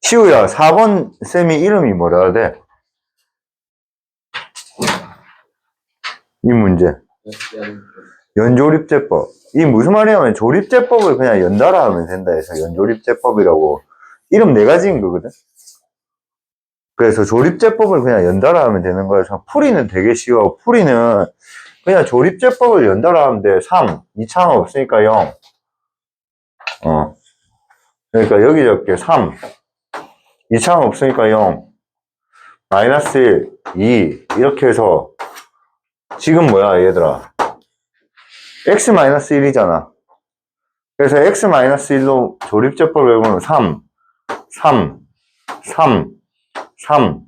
시우야, 4번 쌤이 이름이 뭐라 돼? 이 문제. 연조립제법. 이 무슨 말이냐면 조립제법을 그냥 연달아 하면 된다 해서 연조립제법이라고. 이름 4가지인 거거든? 그래서 조립제법을 그냥 연달아 하면 되는 거여서 풀이는 되게 쉬워. 풀이는 그냥 조립제법을 연달아 하면 돼. 3. 2차는 없으니까 0. 그러니까 여기 적게 3. 2차는 없으니까 0. 마이너스 1, 2. 이렇게 해서 지금 뭐야, 얘들아? x-1이잖아. 그래서 x-1로 조립제법을 해보면 3, 3, 3, 3,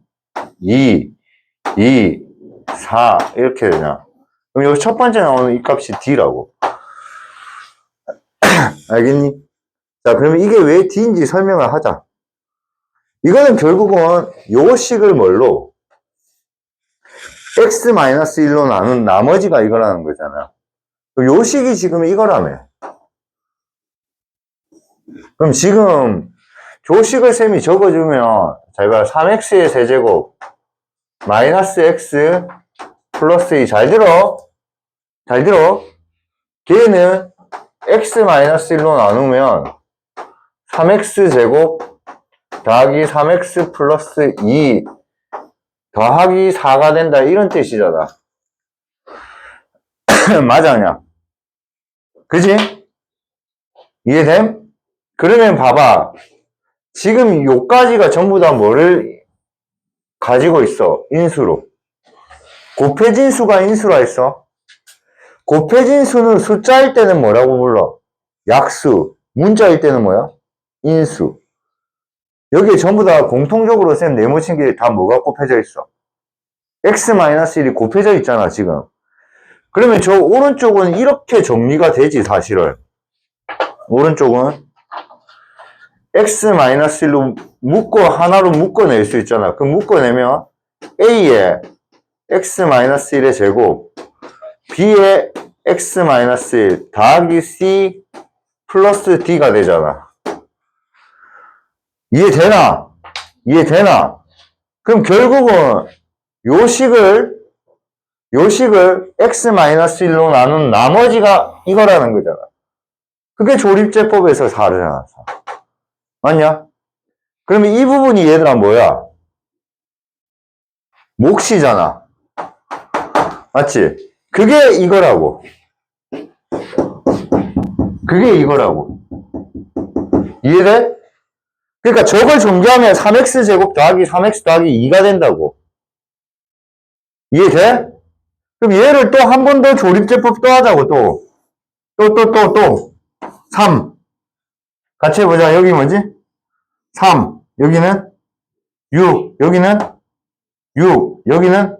2, 2, 4 이렇게 되냐. 그럼 여기 첫 번째 나오는 이 값이 d라고. 알겠니? 자, 그러면 이게 왜 d인지 설명을 하자. 이거는 결국은 요 식을 뭘로? x-1로 나눈 나머지가 이거라는 거잖아. 요 식이 지금 이거라며. 그럼 지금 조식을 쌤이 적어주면 잘 봐. 3x의 세제곱 마이너스 x 플러스 2. 잘 들어. 잘 들어. 걔는 x-1로 나누면 3x 제곱 더하기 3x 플러스 2 더하기 4가 된다. 이런 뜻이잖아. 맞아냐? 그지? 이해됨? 그러면 봐봐. 지금 요까지가 전부 다 뭐를 가지고 있어? 인수로. 곱해진 수가 인수라 했어. 곱해진 수는 숫자일 때는 뭐라고 불러? 약수. 문자일 때는 뭐야? 인수. 여기에 전부 다 공통적으로 쌤 네모친 게 다 뭐가 곱해져 있어? x-1이 곱해져 있잖아, 지금. 그러면 저 오른쪽은 이렇게 정리가 되지, 사실은. 오른쪽은 x-1로 하나로 묶어낼 수 있잖아. 그럼 묶어내면 a의 x-1의 제곱, b의 x-1 더하기 c 플러스 d가 되잖아. 이해되나? 이해되나? 그럼 결국은 요 식을 x-1로 나눈 나머지가 이거라는 거잖아. 그게 조립제법에서 4잖아. 맞냐? 그러면 이 부분이 얘들아 뭐야? 몫이잖아. 맞지? 그게 이거라고. 그게 이거라고. 이해돼? 그러니까 저걸 전개하면 3x제곱 더하기 3x 더하기 2가 된다고. 이해돼? 그럼 얘를 또 한 번 더 조립제법 또 하자고, 또. 3. 같이 해보자. 여기 뭐지? 3. 여기는 6. 여기는 6. 여기는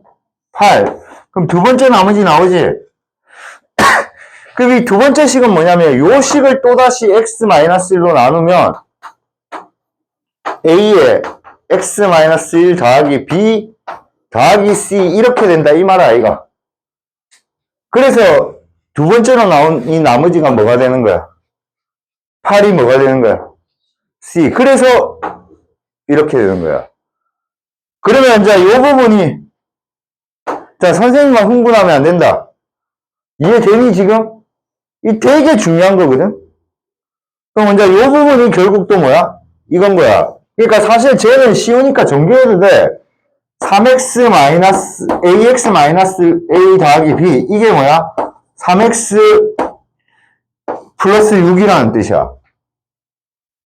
8. 그럼 두 번째 나머지 나오지? 그럼 이 두 번째 식은 뭐냐면, 요 식을 또다시 x-1로 나누면, a의 x-1 더하기 b 더하기 c 이렇게 된다. 이 말 아이가. 그래서 두 번째로 나온 이 나머지가 뭐가 되는 거야? 8이 뭐가 되는 거야? c. 그래서 이렇게 되는 거야. 그러면 이제 이 부분이, 자, 선생님만 흥분하면 안 된다. 이해되니, 지금? 이 되게 중요한 거거든? 그럼 이제 이 부분이 결국 또 뭐야? 이건 거야. 그러니까 사실 쟤는 쉬우니까 전개해도 돼. 3x ax-a 더하기 b. 이게 뭐야? 3x 플러스 6이라는 뜻이야.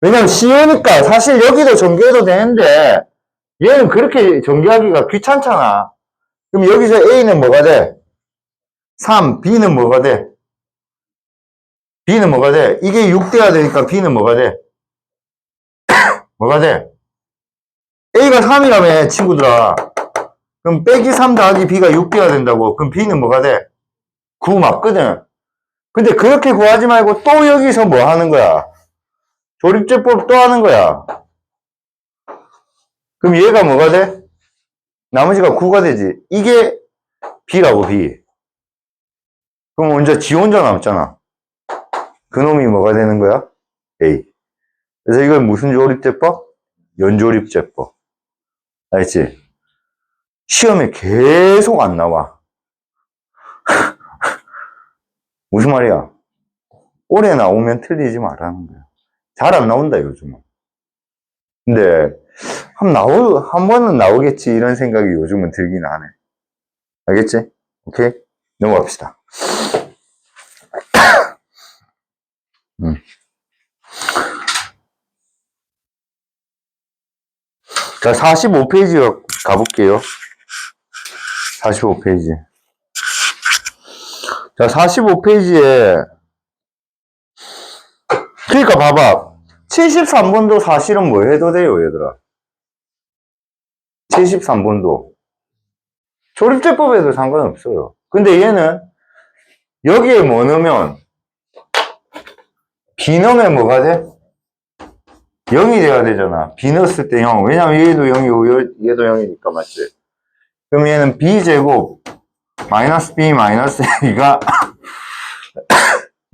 왜냐면 쉬우니까 사실 여기도 전개해도 되는데 얘는 그렇게 전개하기가 귀찮잖아. 그럼 여기서 a는 뭐가 돼? 3, b는 뭐가 돼? b는 뭐가 돼? 이게 6 돼야 되니까 b는 뭐가 돼? 뭐가 돼? a가 3이라며 친구들아. 그럼 빼기 3 더하기 b가 6 돼야 된다고. 그럼 b는 뭐가 돼? 9 맞거든. 근데 그렇게 구하지 말고 또 여기서 뭐 하는 거야? 조립제법 또 하는 거야. 그럼 얘가 뭐가 돼? 나머지가 9가 되지. 이게 b라고, b. 그럼 먼저 지 혼자 남잖아. 그놈이 뭐가 되는 거야? a. 그래서 이건 무슨 조립제법? 연조립제법. 알지? 시험에 계속 안 나와. 무슨 말이야? 오래 나오면 틀리지 말라는 거야. 잘 안 나온다, 요즘은. 근데, 한 번은 나오겠지, 이런 생각이 요즘은 들긴 하네. 알겠지? 오케이? 넘어갑시다. 자, 45페이지 가볼게요. 45페이지. 자, 45페이지에, 그러니까 봐봐. 73번도 사실은 뭐 해도 돼요, 얘들아. 73번도. 조립제법에도 상관없어요. 근데 얘는, 여기에 뭐 넣으면, B 넣으면 뭐가 돼? 0이 돼야 되잖아. B 넣었을 때 0. 왜냐면 얘도 0이고, 얘도 0이니까, 맞지? 그럼 얘는 B제곱, 마이너스 B 마이너스 A가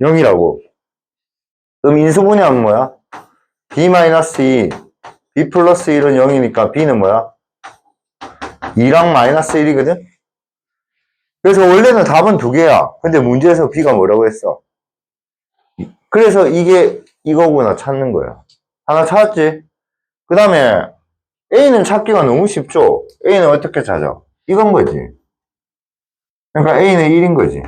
0이라고. 그럼 인수분해하면 뭐야? B 마이너스 2, B 플러스 1은 0이니까 B는 뭐야? 2랑 마이너스 1이거든? 그래서 원래는 답은 두 개야. 근데 문제에서 B가 뭐라고 했어? 그래서 이게 이거구나 찾는 거야. 하나 찾았지? 그 다음에 A는 찾기가 너무 쉽죠? A는 어떻게 찾아? 이건 거지. 그러니까 A는 1인 거지.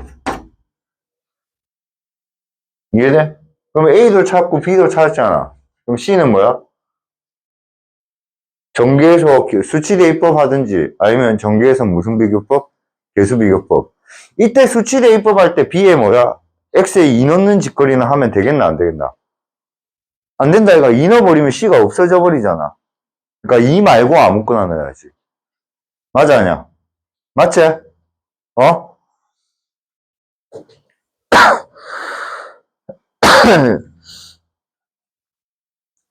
이해돼? 그럼 A도 찾고 B도 찾았잖아. 그럼 C는 뭐야? 전개에서 수치대입법 하든지 아니면 전개에서 무슨 비교법? 개수비교법. 이때 수치대입법 할 때 B에 뭐야? X에 2 넣는 짓거리는 하면 되겠나 안 되겠나? 안 된다 이거 2 넣어버리면 C가 없어져 버리잖아. 그러니까 2 말고 아무거나 넣어야지. 맞아 아니야? 맞지? 어?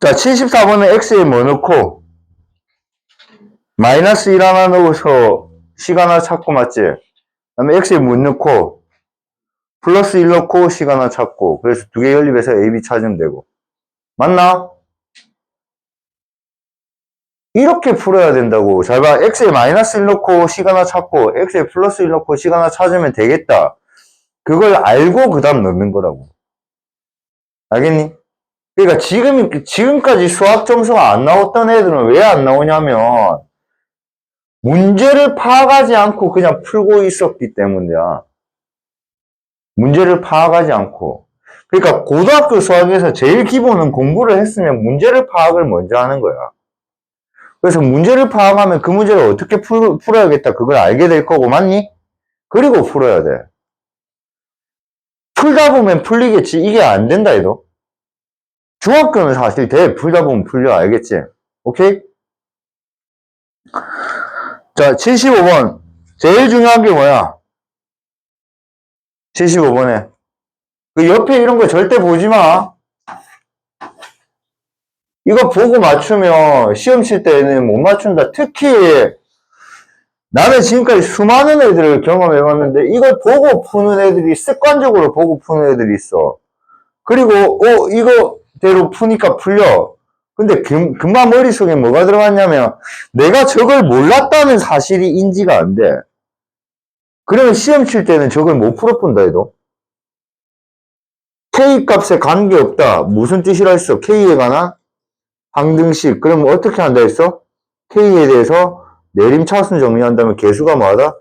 자 74번은 X에 뭐 넣고 마이너스 1 하나 넣어서 C 하나 찾고 맞지? 그 다음에 X에 못 넣고 플러스 1 넣고 C 하나 찾고 그래서 두 개 연립해서 A, B 찾으면 되고 맞나? 이렇게 풀어야 된다고. 잘 봐. X에 마이너스 1 넣고 C 하나 찾고 X에 플러스 1 넣고 C 하나 찾으면 되겠다. 그걸 알고 그 다음 넣는 거라고. 알겠니? 그러니까 지금까지 수학 점수가 안 나왔던 애들은 왜 안 나오냐면 문제를 파악하지 않고 그냥 풀고 있었기 때문이야. 문제를 파악하지 않고. 그러니까 고등학교 수학에서 제일 기본은 공부를 했으면 문제를 파악을 먼저 하는 거야. 그래서 문제를 파악하면 그 문제를 어떻게 풀어야겠다. 그걸 알게 될 거고, 맞니? 그리고 풀어야 돼. 풀다 보면 풀리겠지. 이게 안 된다, 이도. 중학교는 사실 돼. 풀다 보면 풀려. 알겠지? 오케이? 자, 75번. 제일 중요한 게 뭐야? 75번에. 그 옆에 이런 거 절대 보지 마. 이거 보고 맞추면 시험 칠 때는 못 맞춘다. 특히 나는 지금까지 수많은 애들을 경험해봤는데 이걸 보고 푸는 애들이 습관적으로 보고 푸는 애들이 있어. 그리고 이거대로 푸니까 풀려. 근데 금방 머릿속에 뭐가 들어갔냐면 내가 저걸 몰랐다는 사실이 인지가 안 돼. 그러면 시험 칠 때는 저걸 못 풀어본다 해도. K값에 관계없다. 무슨 뜻이라 했어? K에 관한 항등식. 그러면 어떻게 한다 했어? K에 대해서 내림차순 정리한다면 개수가 뭐하다?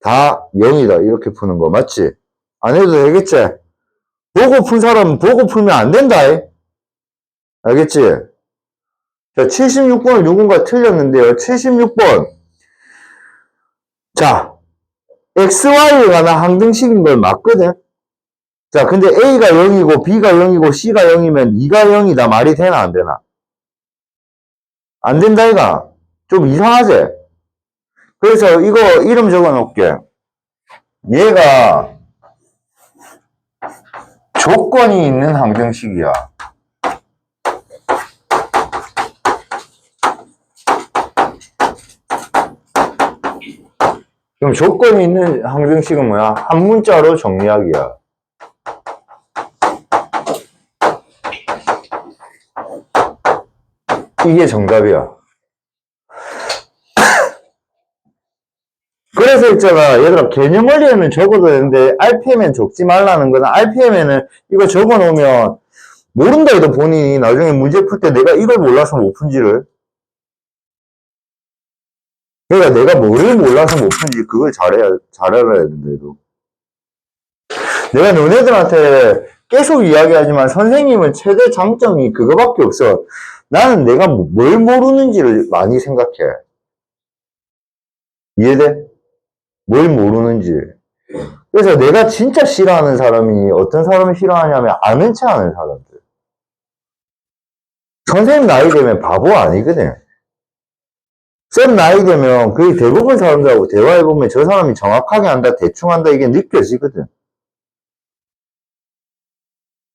다 0이다. 이렇게 푸는 거 맞지? 안 해도 되겠지? 보고 푼 사람은 보고 풀면 안 된다. 알겠지? 자, 76번을 누군가 틀렸는데요. 76번. 자, XY에 관한 항등식인 걸 맞거든? 자, 근데 A가 0이고 B가 0이고 C가 0이면 2가 0이다. 말이 되나 안 되나? 안 된다 이가. 좀 이상하지? 그래서 이거 이름 적어 놓을게. 얘가 조건이 있는 항등식이야. 그럼 조건이 있는 항등식은 뭐야? 한 문자로 정리하기야. 이게 정답이야. 그래서 있잖아, 얘들아, 개념 원리에는 적어도 되는데, RPM엔 적지 말라는 거는, RPM에는 이거 적어 놓으면, 모른다 해도 본인이 나중에 문제 풀 때 내가 이걸 몰라서 못 푼지를. 그러니까 내가 뭐를 몰라서 못 푼지 그걸 잘 알아야 된대도. 내가 너네들한테 계속 이야기하지만 선생님은 최대 장점이 그거밖에 없어. 나는 내가 뭘 모르는지를 많이 생각해. 이해돼? 뭘 모르는지. 그래서 내가 진짜 싫어하는 사람이 어떤 사람을 싫어하냐면 아는 체 하는 사람들. 선생님 나이 되면 바보 아니거든. 쌤 나이 되면 거의 대부분 사람들하고 대화해보면 저 사람이 정확하게 한다, 대충 한다 이게 느껴지거든.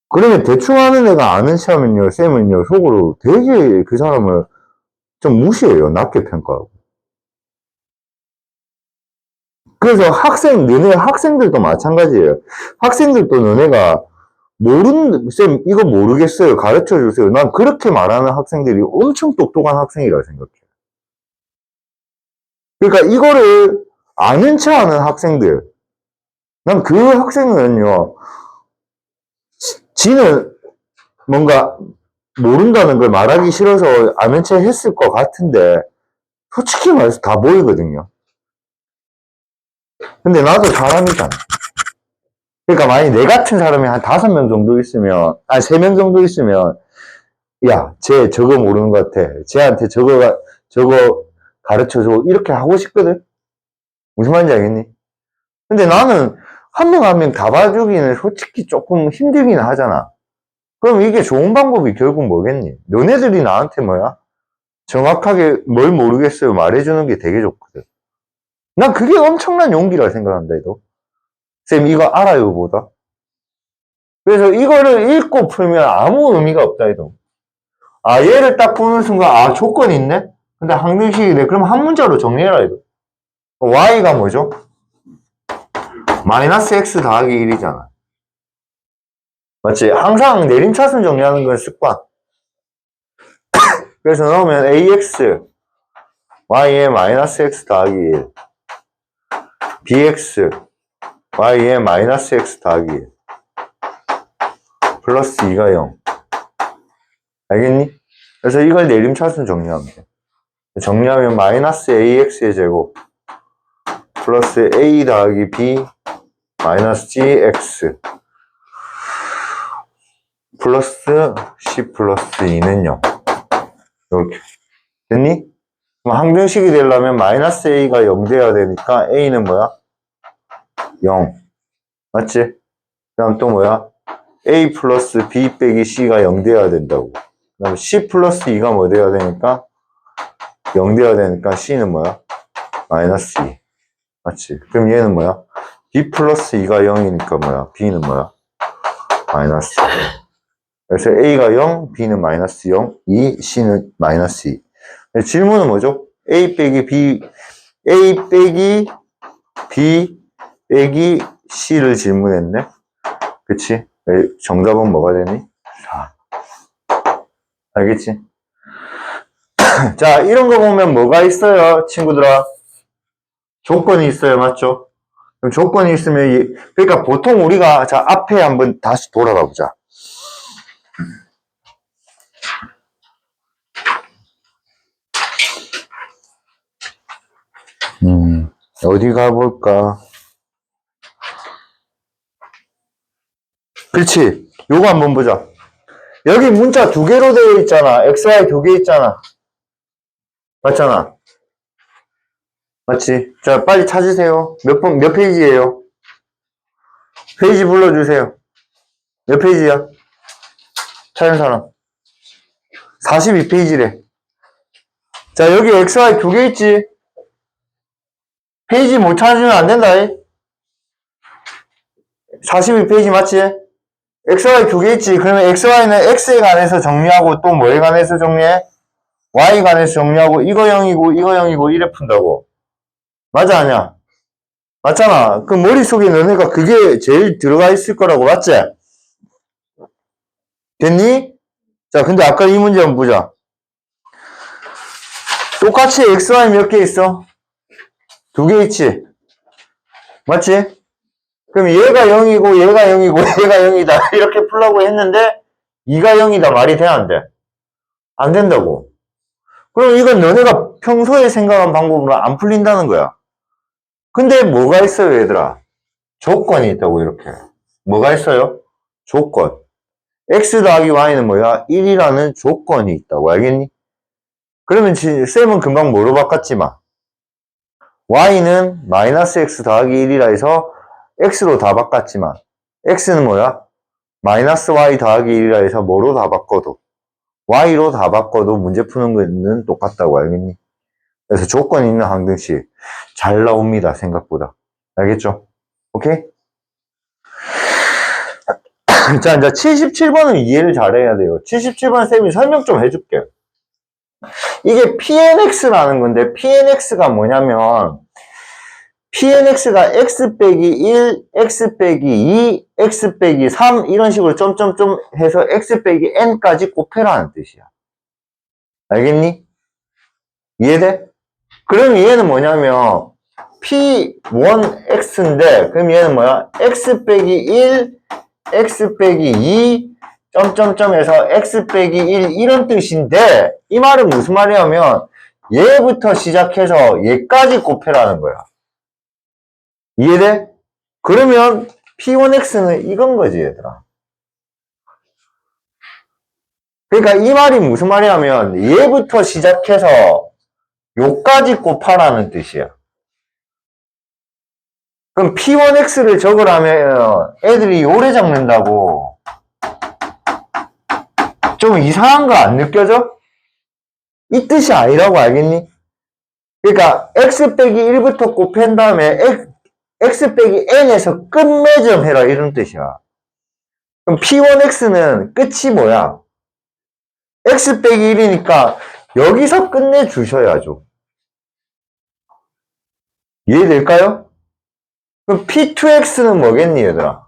그러면 대충 하는 애가 아는 체 하면요, 쌤은요, 속으로 되게 그 사람을 좀 무시해요. 낮게 평가하고. 그래서 너네 학생들도 마찬가지예요. 학생들도 너네가 쌤, 이거 모르겠어요. 가르쳐 주세요. 난 그렇게 말하는 학생들이 엄청 똑똑한 학생이라고 생각해. 그러니까 이거를 아는 체 하는 학생들. 난 그 학생은요, 지는 뭔가 모른다는 걸 말하기 싫어서 아는 체 했을 것 같은데, 솔직히 말해서 다 보이거든요. 근데 나도 사람이잖아. 그러니까 만약에 내 같은 사람이 한 5명 정도 있으면, 3명 정도 있으면, 야, 쟤 저거 모르는 것 같아. 쟤한테 저거 가르쳐줘. 이렇게 하고 싶거든? 무슨 말인지 알겠니? 근데 나는 한 명 한 명 다 봐주기는 솔직히 조금 힘들긴 하잖아. 그럼 이게 좋은 방법이 결국 뭐겠니? 너네들이 나한테 뭐야? 정확하게 뭘 모르겠어요. 말해주는 게 되게 좋거든. 난 그게 엄청난 용기라 생각한다, 이거. 쌤, 이거 알아요, 보다. 그래서 이거를 읽고 풀면 아무 의미가 없다, 이거. 얘를 딱 보는 순간, 조건이 있네? 근데 항등식이래. 그럼 한 문자로 정리해라, 이거. y가 뭐죠? 마이너스 x 더하기 1이잖아. 맞지? 항상 내림차순 정리하는 건 습관. 그래서 넣으면 ax, y의 마이너스 x 더하기 1. bx, y의 마이너스 x 더하기 1. 플러스 2가 0. 알겠니? 그래서 이걸 내림차순 정리하면 돼. 정리하면 마이너스 ax의 제곱 플러스 a 더하기 b 마이너스 gx 플러스 c 플러스 2는 0. 이렇게. 됐니? 그럼 항등식이 되려면 마이너스 a가 0 돼야 되니까 a는 뭐야? 0. 맞지? 그 다음 또 뭐야? a 플러스 b 빼기 c가 0 돼야 된다고. 그 다음 c 플러스 2가 뭐 돼야 되니까? 0 돼야 되니까 c는 뭐야? 마이너스 2. 맞지? 그럼 얘는 뭐야? b 플러스 2가 0이니까 뭐야? b는 뭐야? 마이너스 2. 그래서 a가 0, b는 마이너스 0, 2, c는 마이너스 2. 질문은 뭐죠? a 빼기 b c를 질문했네? 그치? 정답은 뭐가 되니? 4. 알겠지? 자, 이런 거 보면 뭐가 있어요, 친구들아? 조건이 있어요, 맞죠? 그럼 조건이 있으면, 그러니까 보통 우리가, 자, 앞에 한번 다시 돌아가 보자. 어디 가볼까? 그렇지. 요거 한번 보자. 여기 문자 2개로 되어 있잖아. XY 2개 있잖아. 맞잖아. 맞지? 자, 빨리 찾으세요. 몇 페이지예요? 페이지 불러주세요. 몇 페이지야? 찾은 사람. 42페이지래. 자, 여기 XY 2개 있지? 페이지 못 찾으면 안 된다. 42페이지 맞지? XY 2개 있지? 그러면 XY는 X에 관해서 정리하고 또 뭐에 관해서 정리해? Y에 관해서 정리하고 이거 0이고 이거 0이고 이래 푼다고. 맞아, 아니야? 맞잖아. 그 머릿속에 너네가 그게 제일 들어가 있을 거라고, 맞지? 됐니? 자, 근데 아까 이 문제 한번 보자. 똑같이 XY 몇 개 있어? 2개 있지? 맞지? 그럼 얘가 0이고 얘가 0이고 얘가 0이다 이렇게 풀라고 했는데 2가 0이다 말이 돼 안 돼? 안 된다고. 그럼 이건 너네가 평소에 생각한 방법으로 안 풀린다는 거야. 근데 뭐가 있어요 얘들아? 조건이 있다고 이렇게. 뭐가 있어요? 조건. x 더하기 y는 뭐야? 1이라는 조건이 있다고 알겠니? 그러면 쌤은 금방 뭐로 바꿨지만 y는 마이너스 x 더하기 1이라 해서 x로 다 바꿨지만 x는 뭐야? 마이너스 y 더하기 1이라 해서 뭐로 다 바꿔도 y로 다 바꿔도 문제 푸는 거는 똑같다고 알겠니? 그래서 조건 있는 항등식 잘 나옵니다 생각보다. 알겠죠? 오케이? 자 이제 77번은 이해를 잘해야 돼요. 77번 쌤이 설명 좀 해줄게. 이게 PNX라는 건데 PNX가 뭐냐면 PNX가 x 빼기 1, x 빼기 2, x 빼기 3 이런 식으로 점점점 해서 x 빼기 n까지 곱해라는 뜻이야. 알겠니? 이해돼? 그럼 얘는 뭐냐면 P1X인데 그럼 얘는 뭐야? x 빼기 1, x 빼기 2 점점점 해서 x 빼기 1 이런 뜻인데 이 말은 무슨 말이냐면 얘부터 시작해서 얘까지 곱해라는 거야. 이해돼? 그러면 P1X는 이건 거지 얘들아. 그러니까 이 말이 무슨 말이냐면 얘부터 시작해서 요까지 곱하라는 뜻이야. 그럼 P1X를 적으라면 애들이 요래 적는다고 좀 이상한 거 안 느껴져? 이 뜻이 아니라고 알겠니? 그러니까 x 빼기 1부터 곱한 다음에 x 빼기 n에서 끝매점 해라 이런 뜻이야. 그럼 P1X는 끝이 뭐야? x 빼기 1이니까 여기서 끝내주셔야죠. 이해될까요? 그럼 P2X는 뭐겠니 얘들아?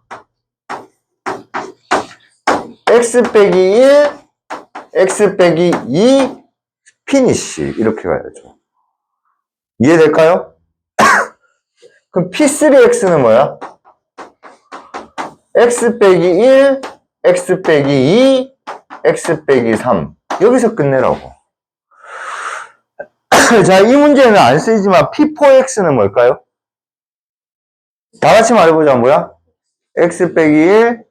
x 빼기 1, x 빼기 2, 피니쉬 이렇게 가야죠. 이해될까요? 그럼 P3X는 뭐야? x 빼기 1, x 빼기 2, x 빼기 3 여기서 끝내라고. 자, 이 문제는 안 쓰이지만 P4X는 뭘까요? 다 같이 말해보자. 뭐야? x 빼기 1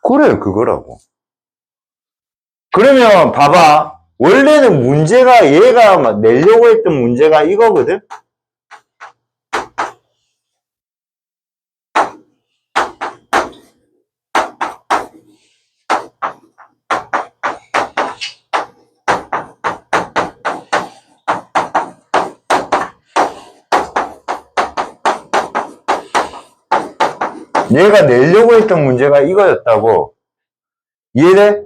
그래 그거라고. 그러면 봐봐. 원래는 문제가 얘가 내려고 했던 문제가 이거거든? 얘가 내려고 했던 문제가 이거였다고. 이해돼?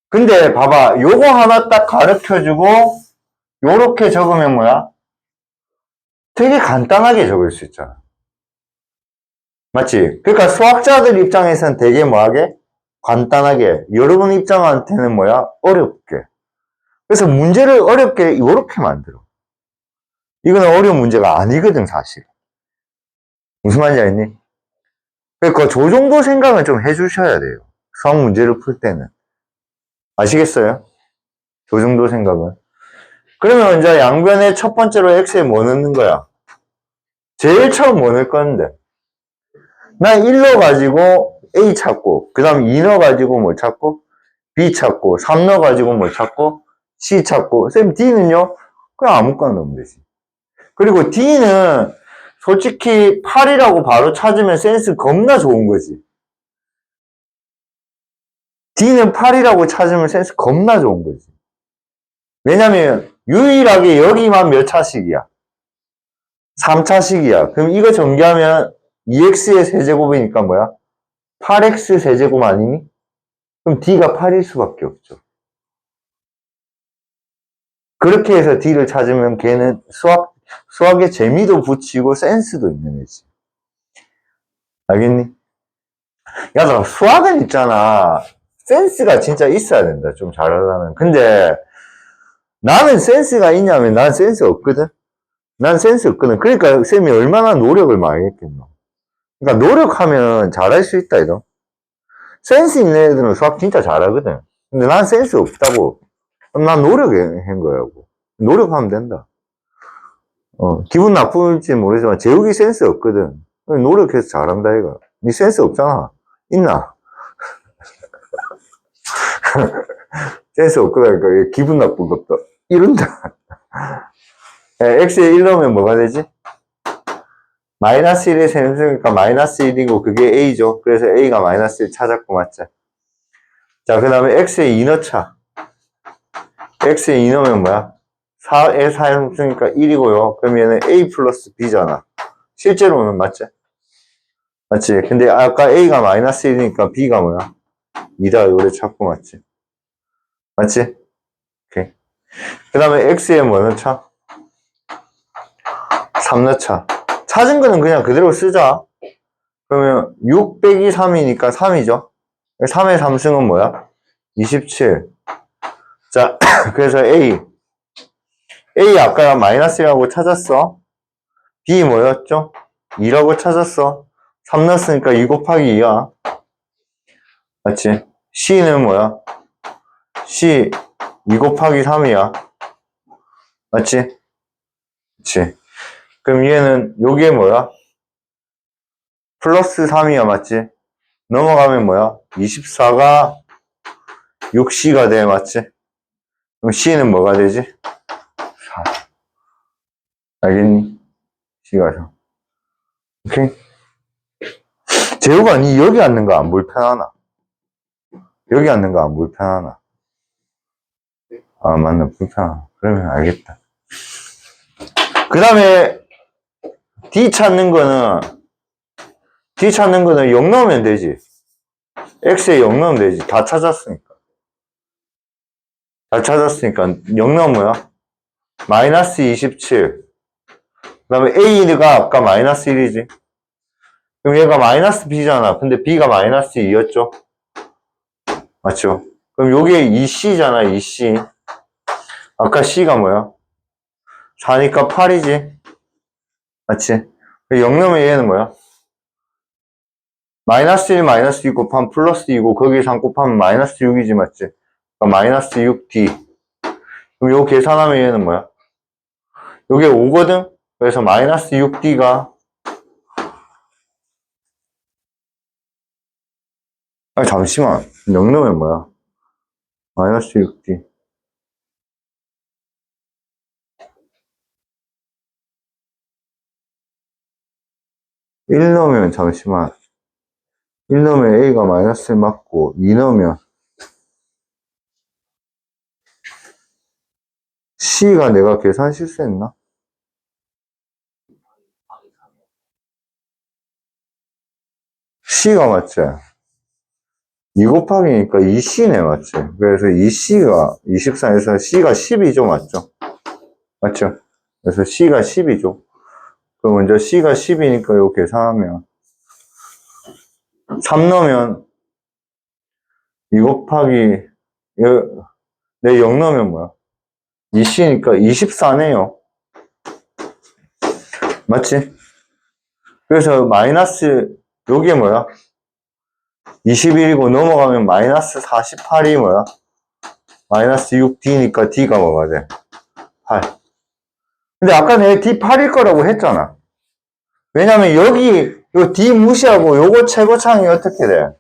근데 봐봐. 요거 하나 딱 가르쳐주고 요렇게 적으면 뭐야? 되게 간단하게 적을 수 있잖아. 맞지? 그러니까 수학자들 입장에서는 되게 뭐하게? 간단하게. 여러분 입장한테는 뭐야? 어렵게. 그래서 문제를 어렵게 요렇게 만들어. 이거는 어려운 문제가 아니거든 사실. 무슨 말인지 알겠니? 그러니까 저 정도 생각은 좀 해주셔야 돼요. 수학 문제를 풀 때는. 아시겠어요? 저 정도 생각은. 그러면 이제 양변에 첫 번째로 x에 뭐 넣는 거야? 제일 처음 뭐 넣을 건데? 나 1 넣어가지고 a 찾고, 그 다음 2 넣어가지고 뭐 찾고, b 찾고, 3 넣어가지고 뭐 찾고, c 찾고, 쌤 d는요? 그냥 아무거나 넣으면 되지. 그리고 d는 솔직히 8이라고 바로 찾으면 센스 겁나 좋은 거지. D는 8이라고 찾으면 센스 겁나 좋은 거지. 왜냐면 유일하게 여기만 몇 차식이야? 3차식이야. 그럼 이거 전개하면 2x의 세제곱이니까 뭐야? 8x 세제곱 아니니? 그럼 D가 8일 수밖에 없죠. 그렇게 해서 D를 찾으면 걔는 수학에 재미도 붙이고 센스도 있는 애지. 알겠니? 야, 너 수학은 있잖아. 센스가 진짜 있어야 된다. 좀 잘하려면. 근데 나는 센스가 있냐면 난 센스 없거든. 난 센스 없거든. 그러니까 쌤이 얼마나 노력을 많이 했겠노. 그러니까 노력하면 잘할 수 있다, 이거. 센스 있는 애들은 수학 진짜 잘하거든. 근데 난 센스 없다고. 그럼 난 노력한 거라고. 노력하면 된다. 기분 나쁠지 모르지만 재욱이 센스 없거든. 노력해서 잘한다, 이거. 니 센스 없잖아. 있나? 센스 없거든. 기분 나쁜 것도. 이런다. x에 1 넣으면 뭐가 되지? 마이너스 1에 세니까 마이너스 1이고 그게 a죠. 그래서 a가 마이너스 1 찾았고, 맞죠? 자, 그 다음에 x에 2 넣자. x에 2 넣으면 뭐야? 4에 4 넣으니까 1이고요. 그럼 얘는 a 플러스 b잖아. 실제로는 맞지? 맞지? 근데 아까 a가 마이너스 1이니까 b가 뭐야? 2다. 요래 찾고, 맞지? 맞지? 오케이. 그 다음에 x에 뭐 넣자? 3 넣자. 찾은 거는 그냥 그대로 쓰자. 그러면 6 빼기 3이니까 3이죠. 3의 3승은 뭐야? 27. 자, 그래서 A 아까 마이너스 1라고 찾았어. B 뭐였죠? 2라고 찾았어. 3 넣었으니까 2 곱하기 2야. 맞지? C는 뭐야? C 2 곱하기 3이야. 맞지? 그치? 그럼 얘는 요게 뭐야? 플러스 3이야. 맞지? 넘어가면 뭐야? 24가 6C가 돼. 맞지? 그럼 C는 뭐가 되지? 4. 알겠니? C가 4. 오케이? 재우가 니 여기 앉는 거 안 불편하나? 여기 앉는 거 안 불편하나? 아, 맞나? 불편하나? 그러면 알겠다. 그 다음에 D 찾는 거는 0 넣으면 되지. X에 0 넣으면 되지. 다 찾았으니까. 0 넣으면 뭐야? 마이너스 27. 그 다음에 A가 아까 마이너스 1이지. 그럼 얘가 마이너스 B잖아. 근데 B가 마이너스 2였죠? 맞죠? 그럼 요게 2C잖아, 2C. 아까 C가 뭐야? 4니까 8이지. 맞지? 0 넣으면 얘는 뭐야? 마이너스 1, 마이너스 2 곱하면 플러스 2고, 거기에 3 곱하면 마이너스 6이지, 맞지? 그러니까 마이너스 6D. 그럼 요 계산하면 얘는 뭐야? 요게 5거든? 그래서 마이너스 6D가, 아니, 잠시만. 0 넣으면 뭐야? 마이너스 6D. 1 넣으면, 잠시만. 1 넣으면 A가 마이너스 1 맞고, 2 넣으면 C가 내가 계산 실수했나? C가 맞지? 2 곱하기니까 2C네, 맞지? 그래서 2C가 24에서 C가 12죠, 맞죠? 맞죠? 그래서 C가 10이죠. 그럼 먼저 C가 10이니까 이거 계산하면 3 넣으면 2 곱하기 내 0 넣으면 뭐야? 2C니까 24네요. 맞지? 그래서 마이너스 요게 뭐야? 21이고 넘어가면 마이너스 48이 뭐야? 마이너스 6D니까 D가 뭐가 돼? 8. 근데 아까 내가 D 8일 거라고 했잖아. 왜냐면 여기 요 D 무시하고 요거 최고창이 어떻게 돼?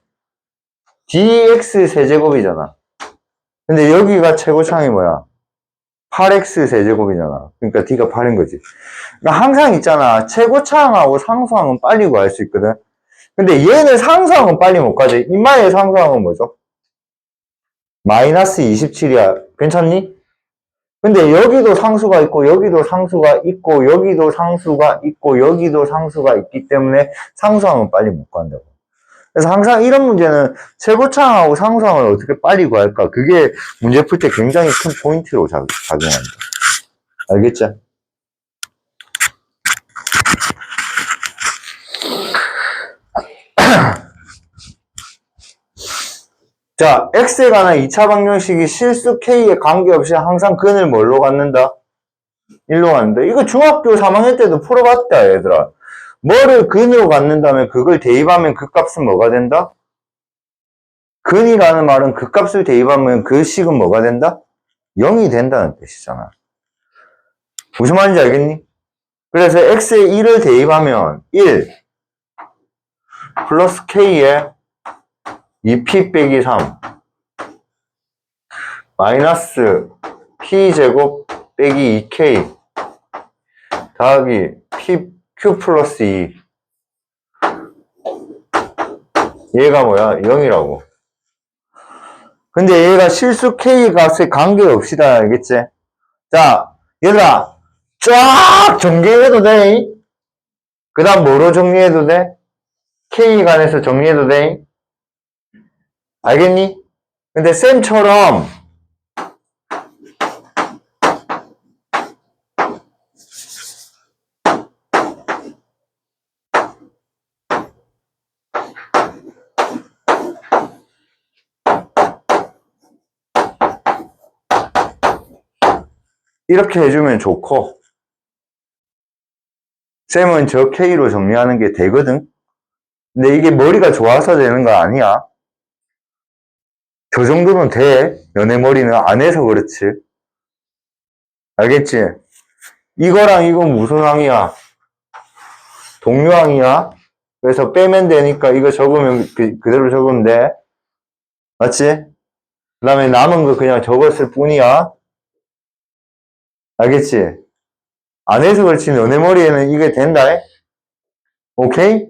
DX 세제곱이잖아. 근데 여기가 최고창이 뭐야? 8X 세제곱이잖아. 그러니까 D가 8인 거지. 그러니까 항상 있잖아. 최고창하고 상수항은 빨리 구할 수 있거든. 근데 얘는 상수항은 빨리 못 가지. 이마의 상수항은 뭐죠? 마이너스 27이야. 괜찮니? 근데 여기도 상수가 있고 여기도 상수가 있고 여기도 상수가 있고 여기도 상수가 있기 때문에 상수항은 빨리 못 간다고. 그래서 항상 이런 문제는 최고창하고 상수항을 어떻게 빨리 구할까? 그게 문제 풀 때 굉장히 큰 포인트로 작용한다. 알겠죠? 자, x에 관한 2차 방정식이 실수 k에 관계없이 항상 근을 뭘로 갖는다? 1로 갖는다. 이거 중학교 3학년 때도 풀어봤다, 얘들아. 뭐를 근으로 갖는다면 그걸 대입하면 그 값은 뭐가 된다? 근이라는 말은 그 값을 대입하면 그 식은 뭐가 된다? 0이 된다는 뜻이잖아. 무슨 말인지 알겠니? 그래서 x에 1을 대입하면 1 플러스 k에 2p 빼기 3 마이너스 p제곱 빼기 2k 더하기 q 플러스 2 얘가 뭐야? 0이라고. 근데 얘가 실수 k 값에 관계없이다, 알겠지? 자, 얘들아, 쫙 정리해도 돼? 그 다음 뭐로 정리해도 돼? k 관해서 정리해도 돼? 알겠니? 근데 쌤처럼 이렇게 해주면 좋고 쌤은 저 K로 정리하는 게 되거든? 근데 이게 머리가 좋아서 되는 거 아니야. 저 정도는 돼. 너네 머리는 안 해서 그렇지. 알겠지? 이거랑 이건 무슨 항이야? 동류항이야. 그래서 빼면 되니까 이거 적으면 그대로 적으면 돼. 맞지? 그 다음에 남은 거 그냥 적었을 뿐이야. 알겠지? 안 해서 그렇지 너네 머리에는 이게 된다. 오케이?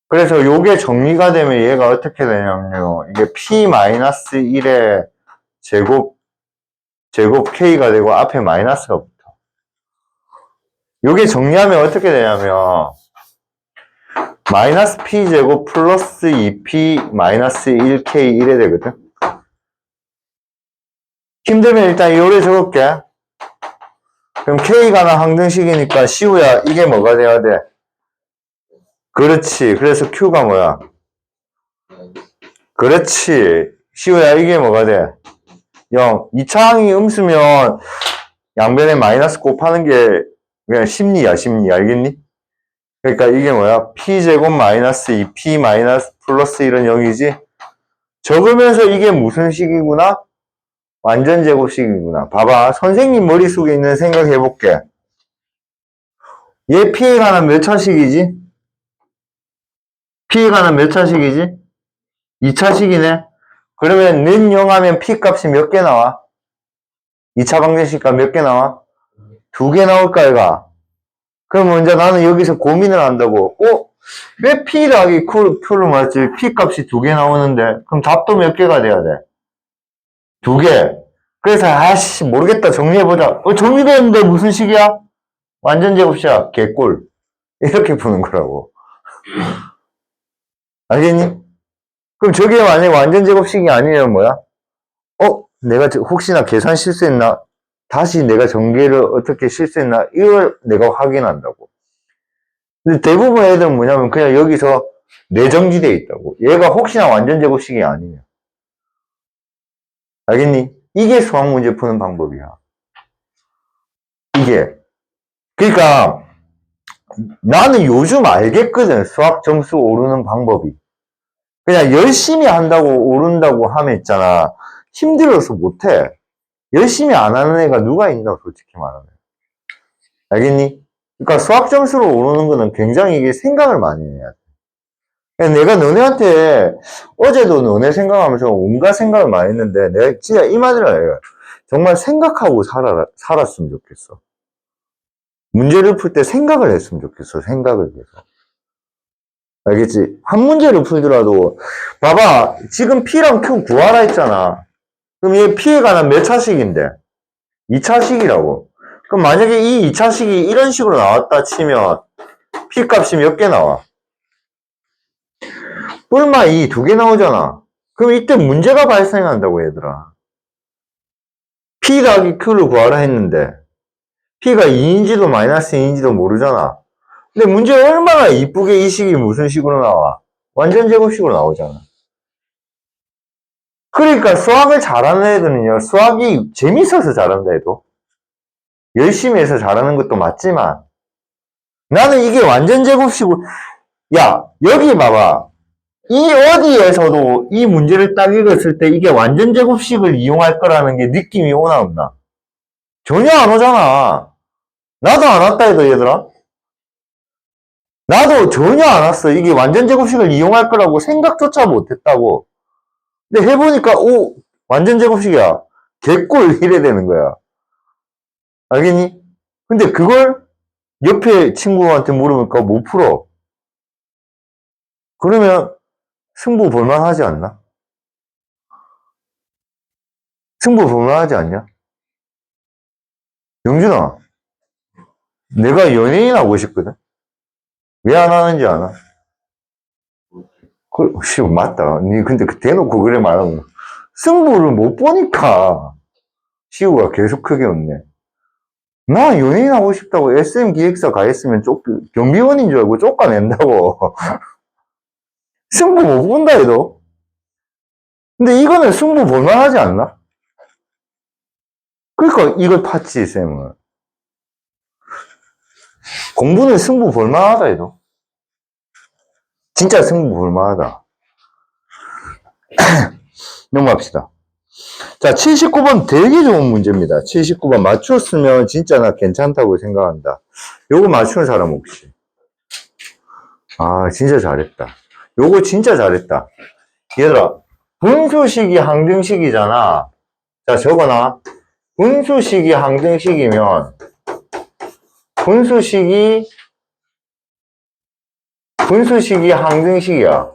그래서 요게 정리가 되면 얘가 어떻게 되냐면요. 이게 p-1의 제곱 k가 되고 앞에 마이너스가 붙어. 요게 정리하면 어떻게 되냐면 마이너스 p제곱 플러스 2p 마이너스 1k 이래 되거든. 힘들면 일단 요래 적을게. 그럼 k가 나 항등식이니까 시우야 이게 뭐가 돼야 돼? 그렇지. 그래서 q가 뭐야? 그렇지. 시우야 이게 뭐가 돼? 0. 2차항이 음수면 양변에 마이너스 곱하는 게 그냥 심리야, 심리. 알겠니? 그러니까 이게 뭐야? p제곱 마이너스 2p 마이너스 플러스 1은 0이지? 적으면서 이게 무슨 식이구나? 완전 제곱식이구나. 봐봐. 선생님 머릿속에 있는 생각 해볼게. 얘 p에 관한 몇 차식이지? p에 관한 몇 차식이지? 2차식이네. 그러면 는 0 하면 p 값이 몇 개 나와? 2차 방정식 값 몇 개 나와? 2개 나올까, 얘가? 그럼 먼저 나는 여기서 고민을 한다고. 왜 P라기 Q로 맞지? P 값이 2개 나오는데. 그럼 답도 몇 개가 돼야 돼? 2개. 그래서, 아씨, 모르겠다. 정리해보자. 정리되는데 무슨 식이야? 완전 제곱식이야. 개꿀. 이렇게 푸는 거라고. 알겠니? 그럼 저게 만약에 완전 제곱식이 아니면 뭐야? 내가 혹시나 계산 실수했나? 다시 내가 전개를 어떻게 실수했나? 이걸 내가 확인한다고. 근데 대부분 애들은 뭐냐면 그냥 여기서 내정지되어 있다고. 얘가 혹시나 완전 제곱식이 아니면. 알겠니? 이게 수학 문제 푸는 방법이야. 이게. 그러니까 나는 요즘 알겠거든. 수학 점수 오르는 방법이. 그냥 열심히 한다고 오른다고 하면 있잖아. 힘들어서 못해. 열심히 안 하는 애가 누가 있나, 솔직히 말하면. 알겠니? 그러니까 수학 점수로 오르는 거는 굉장히 이게 생각을 많이 해야 돼. 내가 너네한테 어제도 너네 생각하면서 온갖 생각을 많이 했는데 내가 진짜 이 말을 해요. 정말 생각하고 살았으면 좋겠어. 문제를 풀 때 생각을 했으면 좋겠어. 생각을 해서. 알겠지? 한 문제를 풀더라도 봐봐. 지금 P랑 Q 구하라 했잖아. 그럼 얘 P에 관한 몇 차식인데? 2차식이라고. 그럼 만약에 이 2차식이 이런 식으로 나왔다 치면 P 값이 몇 개 나와? 뿔마 2 두 개 나오잖아. 그럼 이때 문제가 발생한다고 얘들아. P 더하기 Q를 구하라 했는데 P가 2인지도 마이너스 2인지도 모르잖아. 근데 문제 얼마나 이쁘게 이 식이 무슨 식으로 나와? 완전 제곱식으로 나오잖아. 그러니까 수학을 잘하는 애들은요, 수학이 재밌어서 잘한다 해도 열심히 해서 잘하는 것도 맞지만 나는 이게 완전 제곱식으로, 야, 여기 봐봐. 이 어디에서도 이 문제를 딱 읽었을 때 이게 완전 제곱식을 이용할 거라는 게 느낌이 오나 없나? 전혀 안 오잖아. 나도 안 왔다 해도 얘들아. 나도 전혀 안 왔어. 이게 완전 제곱식을 이용할 거라고 생각조차 못했다고. 근데 해보니까 오, 완전 제곱식이야. 개꿀 이래 되는 거야. 알겠니? 근데 그걸 옆에 친구한테 물으니까 못 풀어. 그러면 승부 볼만하지 않나? 승부 볼만하지 않냐? 영준아, 내가 연예인 하고 싶거든? 왜 안 하는지 아나? 씨, 맞다. 니 근데 대놓고 그래 말하면 승부를 못 보니까 시우가 계속 크게 웃네. 나 연예인 하고 싶다고 SM 기획사 가 있으면 경비원인 줄 알고 쫓아낸다고. 승부 못 본다 해도. 근데 이거는 승부 볼만하지 않나? 그러니까 이걸 팠지, 쌤은. 공부는 승부 볼만하다 해도. 진짜 승부 볼만하다. 넘어갑시다. 자, 79번 되게 좋은 문제입니다. 79번 맞췄으면 진짜 나 괜찮다고 생각한다. 요거 맞추는 사람 혹시? 아, 진짜 잘했다. 요거 진짜 잘했다. 얘들아, 분수식이 항등식이잖아. 자, 적어놔. 분수식이 항등식이면 분수식이 항등식이야.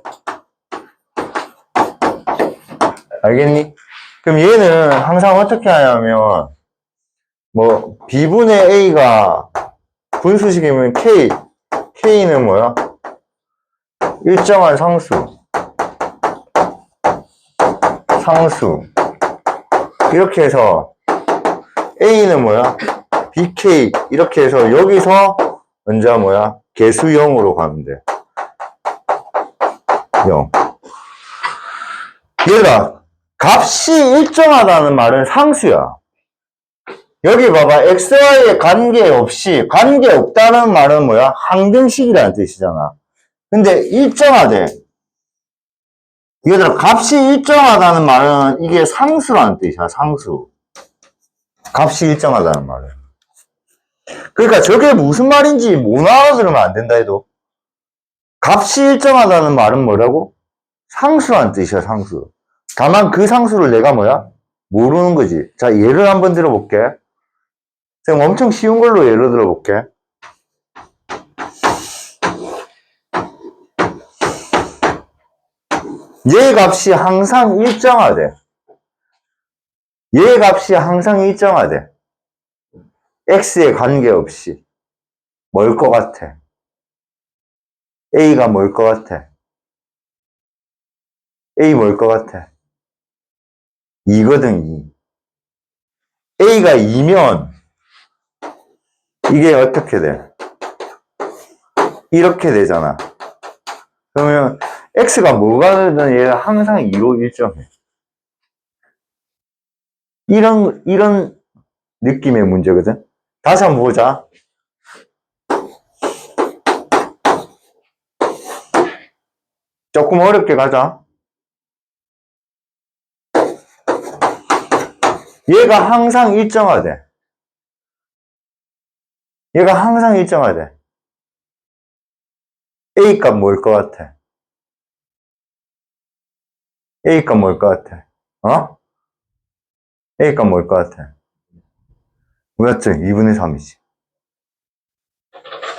알겠니? 그럼 얘는 항상 어떻게 하냐면 뭐 B분의 A가 분수식이면 K는 뭐야? 일정한 상수 이렇게 해서 A는 뭐야? BK 이렇게 해서 여기서 먼저 뭐야? 개수 0으로 가면 돼. 0. 얘들아, 값이 일정하다는 말은 상수야. 여기 봐봐. XY에 관계없다는 말은 뭐야? 항등식이라는 뜻이잖아. 근데 일정하대. 얘들아, 값이 일정하다는 말은 이게 상수라는 뜻이야, 상수. 값이 일정하다는 말은. 그러니까 저게 무슨 말인지 못 알아들으면 안 된다 해도. 값이 일정하다는 말은 뭐라고? 상수라는 뜻이야, 상수. 다만 그 상수를 내가 뭐야? 모르는 거지. 자, 예를 한번 들어볼게. 쌤 엄청 쉬운 걸로 예를 들어볼게. 얘 값이 항상 일정하대. 얘 값이 항상 일정하대. x에 관계없이. 뭘 것 같아? a가 뭘 것 같아? a 뭘 것 같아? 2거든, 2. a가 2면 이게 어떻게 돼? 이렇게 되잖아. 그러면 x가 뭐가 되든 얘가 항상 2로 일정해. 이런 느낌의 문제거든. 다시 한번 보자. 조금 어렵게 가자. 얘가 항상 일정하대. 얘가 항상 일정하대. A 값 뭘 것 같아? A 값 뭘 것 같아? 어? A 값 뭘 것 같아? 뭐였지? 2분의 3이지.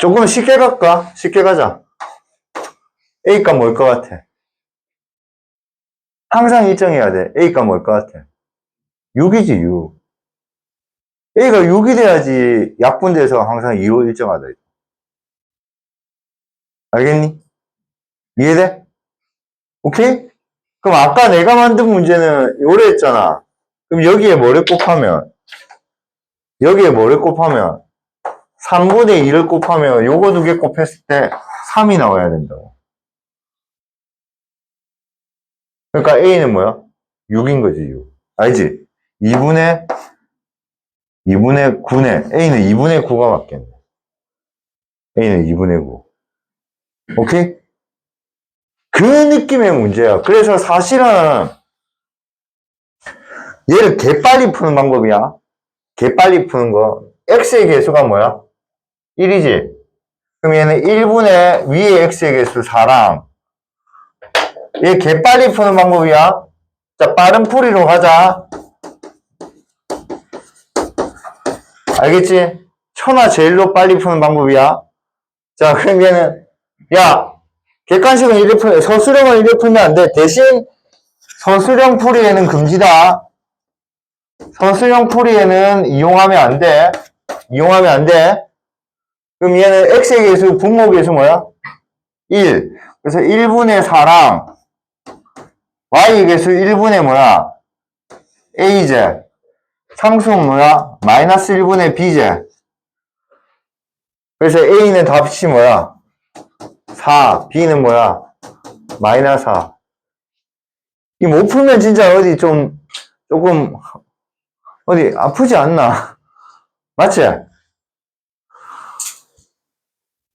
조금 쉽게 갈까? 쉽게 가자. A 값 뭘 것 같아? 항상 일정해야 돼. A 값 뭘 것 같아? 6이지, 6. A가 6이 돼야지 약분돼서 항상 2로 일정하다. 알겠니? 이해돼? 오케이? 그럼 아까 내가 만든 문제는 요래 했잖아. 그럼 여기에 뭐를 곱하면? 여기에 뭐를 곱하면 3분의 2를 곱하면 요거 두 개 곱했을 때 3이 나와야 된다고. 그러니까 A는 뭐야? 6인 거지, 6. 알지? 2분의 9네. A는 2분의 9가 맞겠네. A는 2분의 9. 오케이? 그 느낌의 문제야. 그래서 사실은 얘를 개빨리 푸는 방법이야. 개빨리 푸는 거. X의 개수가 뭐야? 1이지? 그럼 얘는 1분의 위에 X의 개수 4랑 얘 개빨리 푸는 방법이야. 자, 빠른 풀이로 가자. 알겠지? 천하 제일로 빨리 푸는 방법이야. 자, 그럼 얘는 야, 객관식은 이렇게 풀, 서술형은 이렇게 풀면 안 돼. 대신 서술형 풀이에는 금지다. 서술형 풀이에는 이용하면 안 돼. 이용하면 안 돼. 그럼 얘는 x의 개수, 분모 개수 뭐야? 1. 그래서 1분의 4랑 y의 개수 1분의 뭐야? a제. 상수는 뭐야? 마이너스 1분의 b제. 그래서 a는 답이 뭐야? 4. b는 뭐야? 마이너스 4. 이 못 풀면 진짜 어디 조금 어디 아프지 않나? 맞지?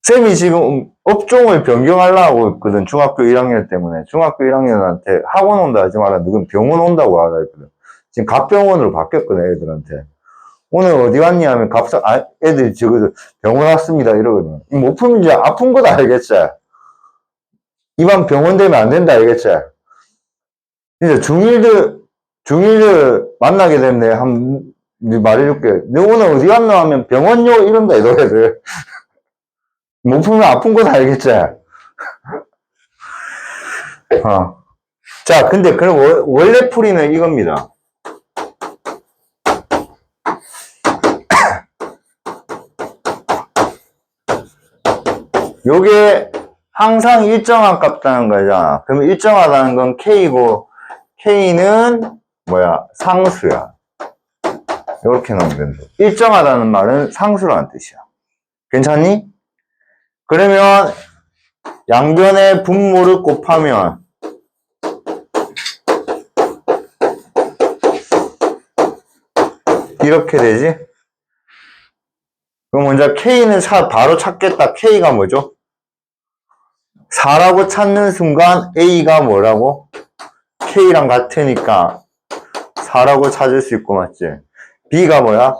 쌤이 지금 업종을 변경하려고 했거든. 중학교 1학년 때문에. 중학교 1학년한테 학원 온다 하지 마라. 누군 병원 온다고 하라 했거든. 지금 갑병원으로 바뀌었거든, 애들한테. 오늘 어디 왔니 하면 애들이 저거 병원 왔습니다. 이러거든. 못 풀면 이제 아픈 거다 알겠지? 이만 병원 되면 안 된다 알겠지? 이제 중1들 만나게 됐네. 말해줄게. 너 오늘 어디 갔나 하면 병원요? 이런다, 이 노래들. 못 풀면 아픈 거 다 알겠지? 자, 근데 그럼 원래 풀이는 이겁니다. 요게 항상 일정한 값다는 거잖아. 그러면 일정하다는 건 K고, K는 뭐야? 상수야. 이렇게 넣으면 된다. 일정하다는 말은 상수라는 뜻이야. 괜찮니? 그러면 양변의 분모를 곱하면 이렇게 되지? 그럼 먼저 K는 바로 찾겠다. K가 뭐죠? 4라고 찾는 순간 A가 뭐라고? K랑 같으니까 4라고 찾을 수 있고 맞지? B가 뭐야?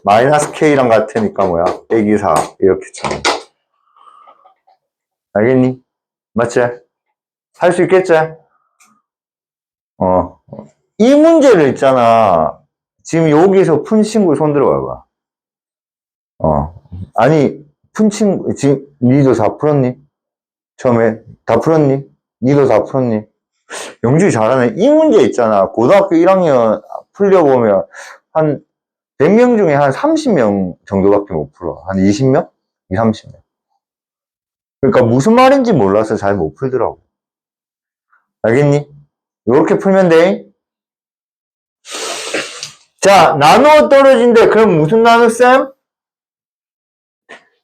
마이너스 K랑 같으니까 뭐야? 빼기 4 이렇게 찾는. 알겠니? 맞지? 할 수 있겠지? 이 문제를 있잖아. 지금 여기서 푼 친구 손 들어봐봐. 아니, 푼 친구, 지금, 니도 다 풀었니? 처음에? 다 풀었니? 니도 다 풀었니? 영준이 잘하네. 이 문제 있잖아. 고등학교 1학년 풀려보면, 한, 100명 중에 한 30명 정도밖에 못 풀어. 한 20명? 20, 30명. 그러니까 무슨 말인지 몰라서 잘 못 풀더라고. 알겠니? 요렇게 풀면 돼. 자, 나누어 떨어진대. 그럼 무슨 나눗셈?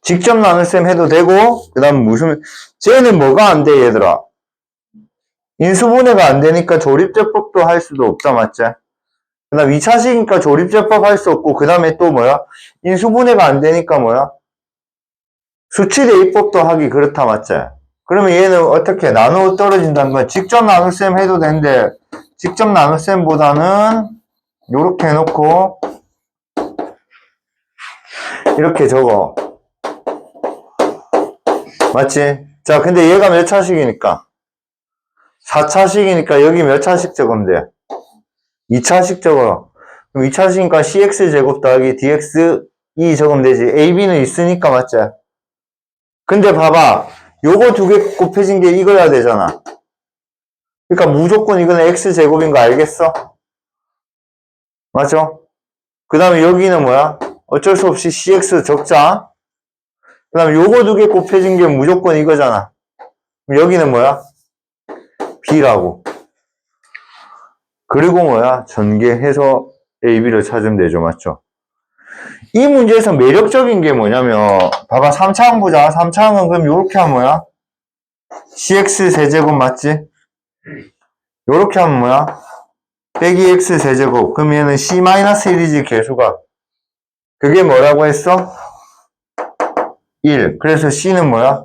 직접 나눗셈 해도 되고, 그 다음 쟤는 뭐가 안 돼, 얘들아? 인수분해가 안 되니까 조립제법도 할 수도 없다, 맞지? 그 다음 2차식이니까 조립제법 할 수 없고, 그 다음에 또 뭐야? 인수분해가 안 되니까 뭐야? 수치대입법도 하기 그렇다, 맞지? 그러면 얘는 어떻게 나누어 떨어진다는 거야? 직접 나눗셈 해도 되는데, 직접 나눗셈보다는 요렇게 해놓고, 이렇게 적어. 맞지? 자, 근데 얘가 몇 차식이니까? 4차식이니까 여기 몇 차식 적으면 돼? 2차식 적어. 그럼 2차식이니까 cx제곱 더하기 dx 2 적으면 되지. ab는 있으니까 맞지? 근데 봐봐. 요거 두 개 곱해진 게 이거야 되잖아. 그러니까 무조건 이거는 x제곱인 거 알겠어? 맞죠? 그 다음에 여기는 뭐야? 어쩔 수 없이 cx 적자. 그 다음에 요거 두 개 곱해진 게 무조건 이거잖아. 그럼 여기는 뭐야? b라고. 그리고 뭐야? 전개해서 a, b를 찾으면 되죠. 맞죠? 이 문제에서 매력적인 게 뭐냐면, 봐봐, 3차항 보자. 3차항은 그럼 요렇게 하면 뭐야? cx 세제곱 맞지? 요렇게 하면 뭐야? 빼기 x 세제곱. 그럼 얘는 c-1이지, 개수가. 그게 뭐라고 했어? 1. 그래서 c는 뭐야?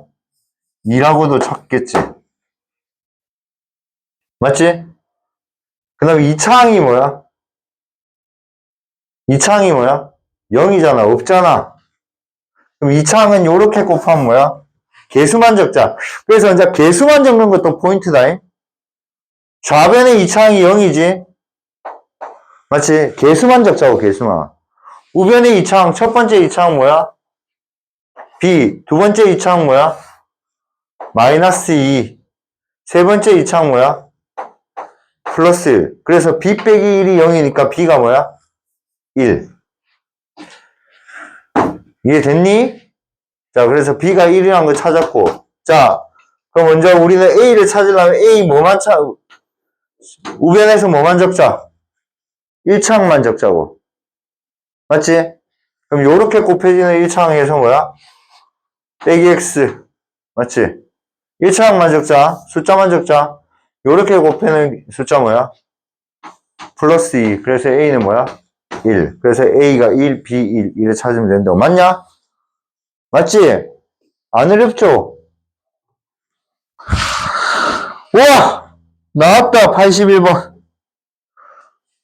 2라고도 찾겠지. 맞지? 그 다음에 2차항이 뭐야? 2차항이 뭐야? 0이잖아. 없잖아. 그럼 2차항은 요렇게 곱하면 뭐야? 개수만 적자. 그래서 이제 개수만 적는 것도 포인트다. 좌변의 2차항이 0이지. 맞지? 개수만 적자고, 개수만. 우변의 2차항, 첫 번째 2차항 뭐야? B. 두 번째 2차항 뭐야? 마이너스 2. 세 번째 2차항 뭐야? 플러스 1. 그래서 B 빼기 1이 0이니까 B가 뭐야? 1. 이해됐니? 자, 그래서 B가 1이라는 걸 찾았고. 자, 그럼 먼저 우리는 A를 찾으려면 A 우변에서 뭐만 적자? 1차항만 적자고. 맞지? 그럼 요렇게 곱해지는 1차항에서 뭐야? 빼기 X. 맞지? 1차항만 적자. 숫자만 적자. 요렇게 곱해는 숫자 뭐야? 플러스 2. 그래서 A는 뭐야? 1. 그래서 A가 1, B 1. 이를 찾으면 되는데. 맞냐? 맞지? 안 어렵죠? 우와! 나왔다. 81번.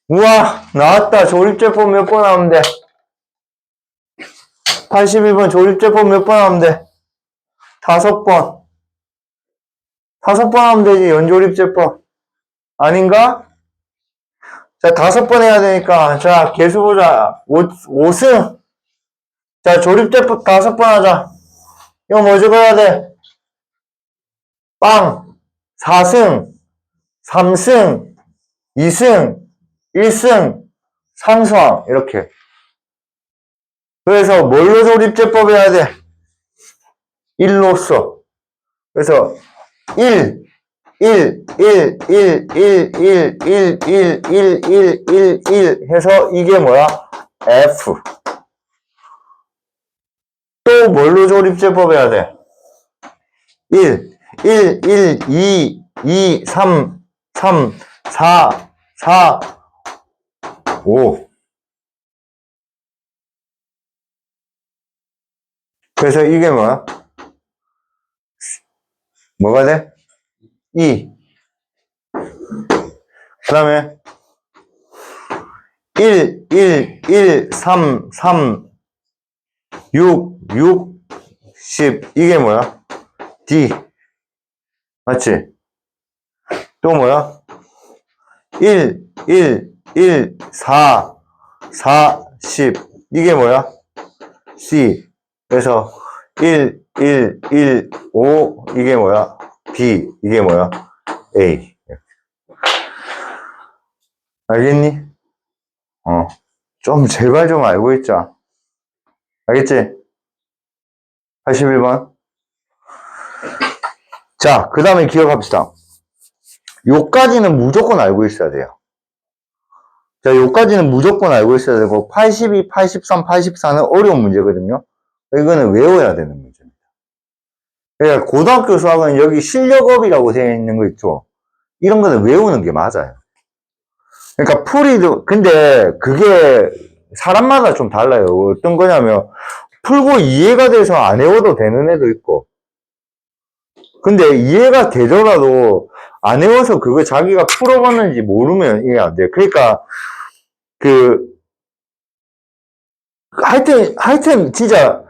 우와! 나왔다. 조립제법 몇 번 하면 돼? 81번 조립제법 몇 번 하면 돼? 5번. 5번 하면 되지. 연조립제법. 아닌가? 자, 5번 해야 되니까. 자, 개수 보자. 5승. 자, 조립제법 5번 하자. 이거 뭐 적어야 돼? 빵. 4승. 3승. 2승. 1승. 상수항. 이렇게. 그래서 뭘로 조립제법 해야 돼? 1로써. 그래서 1, 1, 1, 1, 1, 1, 1, 1, 1, 1, 1, 1 해서 이게 뭐야? F. 또 뭘로 조립제법 해야 돼? 1, 1, 1, 2, 2, 3, 3, 4, 4, 5. 그래서 이게 뭐야? 뭐가 돼? 2. 그 다음에 1, 1, 1, 3, 3, 6, 6, 10. 이게 뭐야? D. 맞지? 또 뭐야? 1, 1, 1, 4, 4, 10. 이게 뭐야? C. 그래서 1, 1, 1, 5. 이게 뭐야? B. 이게 뭐야? A. 알겠니? 좀 제발 좀 알고 있자. 알겠지? 81번. 자, 그 다음에 기억합시다. 요까지는 무조건 알고 있어야 돼요. 자, 요까지는 무조건 알고 있어야 되고, 82, 83, 84는 어려운 문제거든요. 이거는 외워야 되는 문제입니다. 그러니까 고등학교 수학은 여기 실력업이라고 되어 있는 거 있죠? 이런 거는 외우는 게 맞아요. 그러니까 풀이도, 근데 그게 사람마다 좀 달라요. 어떤 거냐면, 풀고 이해가 돼서 안 외워도 되는 애도 있고, 근데 이해가 되더라도 안 외워서 그거 자기가 풀어봤는지 모르면 이해 안 돼요. 그러니까, 하여튼, 진짜,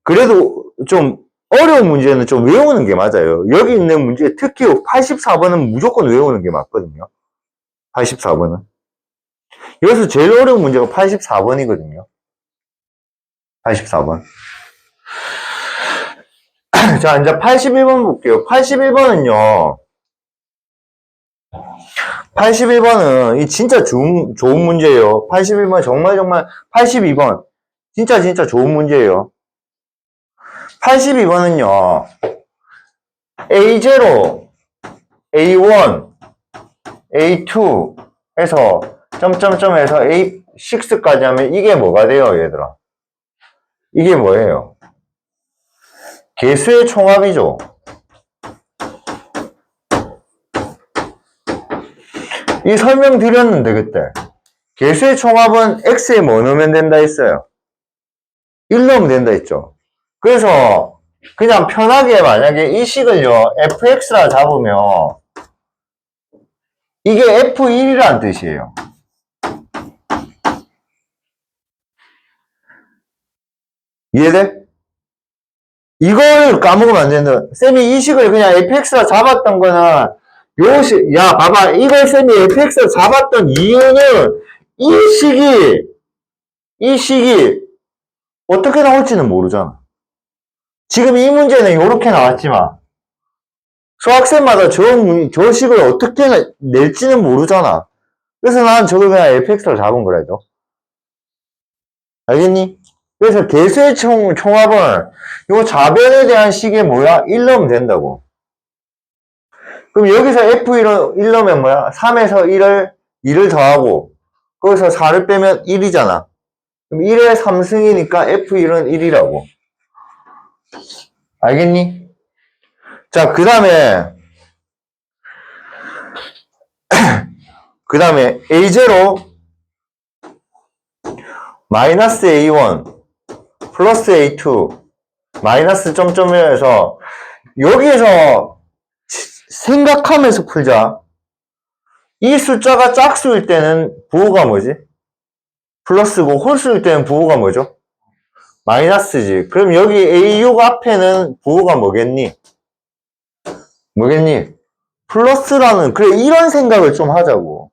그래도 좀 어려운 문제는 좀 외우는 게 맞아요. 여기 있는 문제, 특히 84번은 무조건 외우는 게 맞거든요. 84번은. 여기서 제일 어려운 문제가 84번이거든요. 84번. 자, 이제 81번 볼게요. 81번은요. 81번은 이 진짜 좋은 문제예요. 81번 정말 82번 진짜 좋은 문제예요. 82번은요. A0, A1, A2 해서 점점점 해서 A6까지 하면 이게 뭐가 돼요, 얘들아? 이게 뭐예요? 개수의 총합이죠. 이 설명 드렸는데 그때 개수의 총합은 x에 뭐 넣으면 된다 했어요? 1 넣으면 된다 했죠. 그래서 그냥 편하게 만약에 이 식을요 fx라 잡으면 이게 f1이라는 뜻이에요. 이해돼? 이걸 까먹으면 안 된다. 쌤이 이 식을 그냥 fx라 잡았던 거는 야 봐봐, 이걸 쌤이 fx라 잡았던 이유는 이 식이 어떻게 나올지는 모르잖아. 지금 이 문제는 이렇게 나왔지만 수학생마다 저 식을 어떻게 낼지는 모르잖아. 그래서 난 저걸 그냥 fx로 잡은 거라도. 알겠니? 그래서 개수의 총합은 요 좌변에 대한 식이 뭐야? 1 넣으면 된다고. 그럼 여기서 f1은 1 넣으면 뭐야? 3에서 2를 더하고 거기서 4를 빼면 1이잖아. 그럼 1의 3승이니까 f1은 1이라고. 알겠니? 자, 그 다음에 A0 마이너스 A1 플러스 A2 마이너스 점점에서 여기에서 생각하면서 풀자. 이 숫자가 짝수일 때는 부호가 뭐지? 플러스고 홀수일 때는 부호가 뭐죠? 마이너스지. 그럼 여기 A6 앞에는 부호가 뭐겠니? 플러스라는, 그래, 이런 생각을 좀 하자고.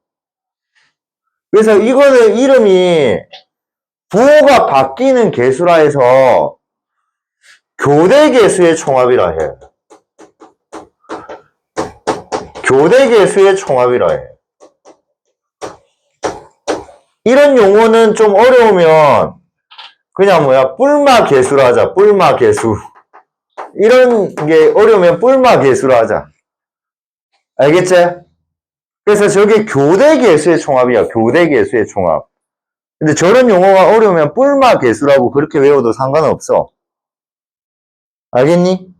그래서 이거는 이름이 부호가 바뀌는 개수라 해서 교대 개수의 총합이라 해. 교대 개수의 총합이라 해. 이런 용어는 좀 어려우면 그냥 뿔마 개수라 하자. 뿔마 개수. 이런 게 어려우면 뿔마 개수라 하자. 알겠지? 그래서 저게 교대 개수의 총합이야. 교대 개수의 총합. 근데 저런 용어가 어려우면 뿔마 개수라고 그렇게 외워도 상관없어. 알겠니?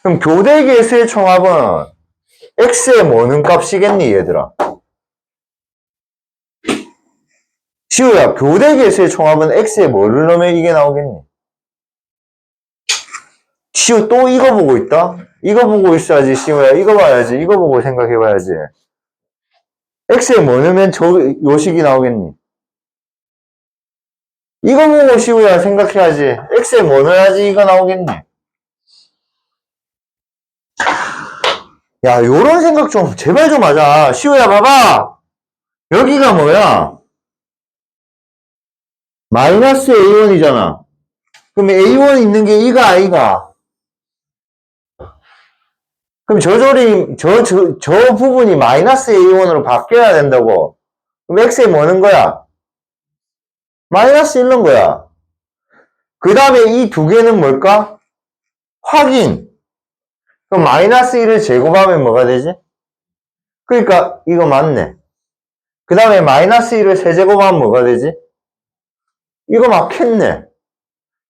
그럼 교대 개수의 총합은 x에 뭐는 값이겠니, 얘들아? 시우야, 교대 개수의 총합은 x에 뭐를 넣으면 이게 나오겠니? 시우 또 이거 보고 있다? 이거 보고 있어야지, 시우야. 이거 봐야지. 이거 보고 생각해봐야지. x에 뭐 넣으면 요 식이 나오겠니? 이거 보고 시우야 생각해야지. x에 뭐 넣어야지 이거 나오겠니? 야, 요런 생각 좀 제발 좀 하자. 시우야 봐봐. 여기가 뭐야? 마이너스 A1이잖아. 그럼 A1 있는 게 이가 아이가? 그럼 저 부분이 마이너스 A1으로 바뀌어야 된다고. 그럼 X에 뭐는 거야? 마이너스 1 넣은 거야. 그 다음에 이 두 개는 뭘까? 확인. 그럼 마이너스 1을 제곱하면 뭐가 되지? 그러니까 이거 맞네. 그 다음에 마이너스 1을 세제곱하면 뭐가 되지? 이거 맞겠네.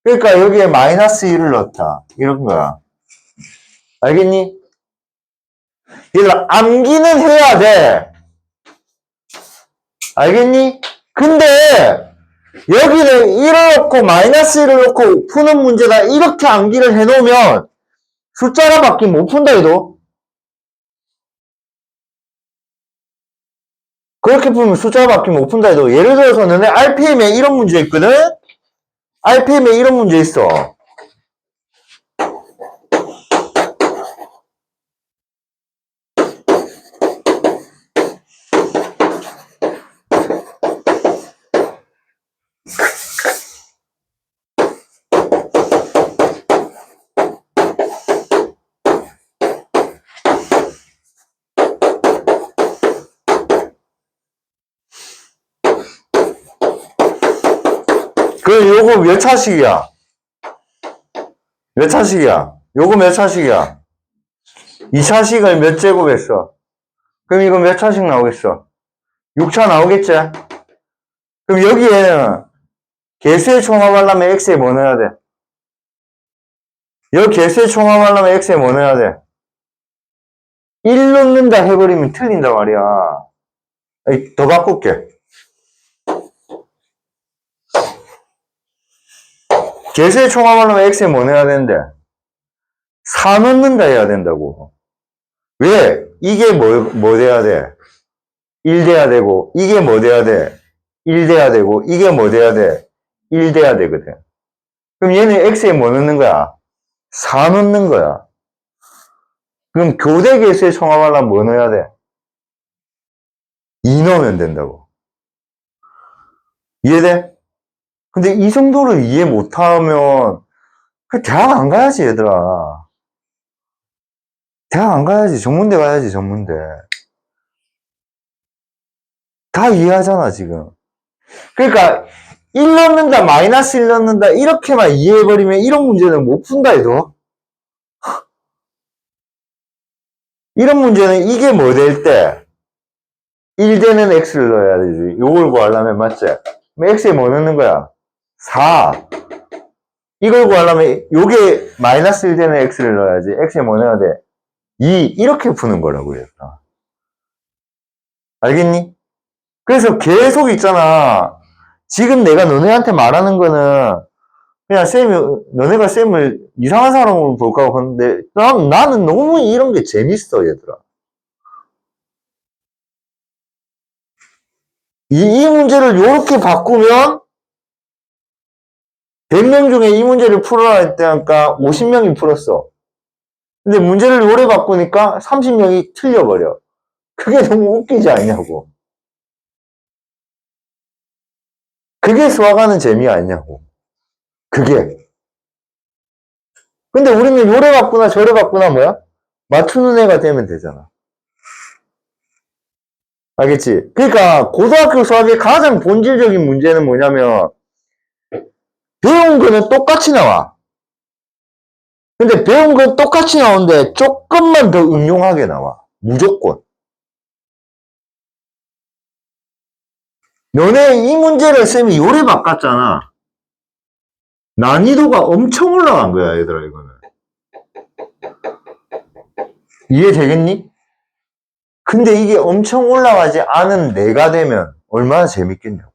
그러니까 여기에 마이너스 1을 넣었다. 이런 거야. 알겠니? 얘들아, 암기는 해야 돼. 알겠니? 근데 여기는 1을 넣고 마이너스 1을 넣고 푸는 문제다. 이렇게 암기를 해놓으면 숫자가 바뀌면 못 푼다 해도. 그렇게 풀면 숫자가 바뀌면 못 푼다 해도. 예를 들어서 너네 RPM에 이런 문제 있거든? RPM에 이런 문제 있어. 요거 몇 차식이야? 몇 차식이야? 요거 몇 차식이야? 2차식을 몇 제곱했어? 그럼 이거 몇 차식 나오겠어? 6차 나오겠지? 그럼 여기에는 개수의 총합하려면 x에 뭐 넣어야 돼? 여기 개수의 총합하려면 x에 뭐 넣어야 돼? 1 넣는다 해버리면 틀린단 말이야. 더 바꿀게. 개수의 총합하려면 x에 뭐 넣어야 되는데? 4 넣는다 해야 된다고. 왜? 이게 뭐 돼야 돼? 1 돼야 되고, 이게 뭐 돼야 돼? 1 돼야 되고, 이게 뭐 돼야 돼? 1 돼야 되거든. 그럼 얘는 x에 뭐 넣는 거야? 4 넣는 거야. 그럼 교대 개수에 총합하려면 뭐 넣어야 돼? 2 넣으면 된다고. 이해돼? 근데 이 정도를 이해 못하면 그 대학 안 가야지 얘들아. 대학 안 가야지. 전문대 가야지 전문대. 다 이해하잖아 지금. 그러니까 1 넣는다 마이너스 1 넣는다 이렇게만 이해해버리면 이런 문제는 못 푼다 얘도. 이런 문제는 이게 뭐 될 때 1 되는 x를 넣어야 되지. 요걸 구하려면 맞지? 그럼 x에 뭐 넣는 거야? 4. 이걸 구하려면 요게 마이너스 1 되는 x를 넣어야지. x에 뭐 넣어야 돼? 2. 이렇게 푸는 거라고 얘들아. 알겠니? 그래서 계속 있잖아. 지금 내가 너네한테 말하는 거는 그냥 너네가 쌤을 이상한 사람으로 볼까 하는데 나는 너무 이런 게 재밌어 얘들아. 이 문제를 이렇게 바꾸면 100명 중에 이 문제를 풀어라 했다니까 50명이 풀었어. 근데 문제를 오래 바꾸니까 30명이 틀려버려. 그게 너무 웃기지 않냐고. 그게 수학하는 재미 아니냐고. 그게. 근데 우리는 요래 바꾸나 저래 바꾸나 뭐야? 맞추는 애가 되면 되잖아. 알겠지? 그러니까 고등학교 수학의 가장 본질적인 문제는 뭐냐면 배운 거는 똑같이 나와. 근데 배운 건 똑같이 나오는데 조금만 더 응용하게 나와. 무조건. 너네 이 문제를 쌤이 요래 바꿨잖아. 난이도가 엄청 올라간 거야 얘들아 이거는. 이해되겠니? 근데 이게 엄청 올라가지 않은 내가 되면 얼마나 재밌겠냐고.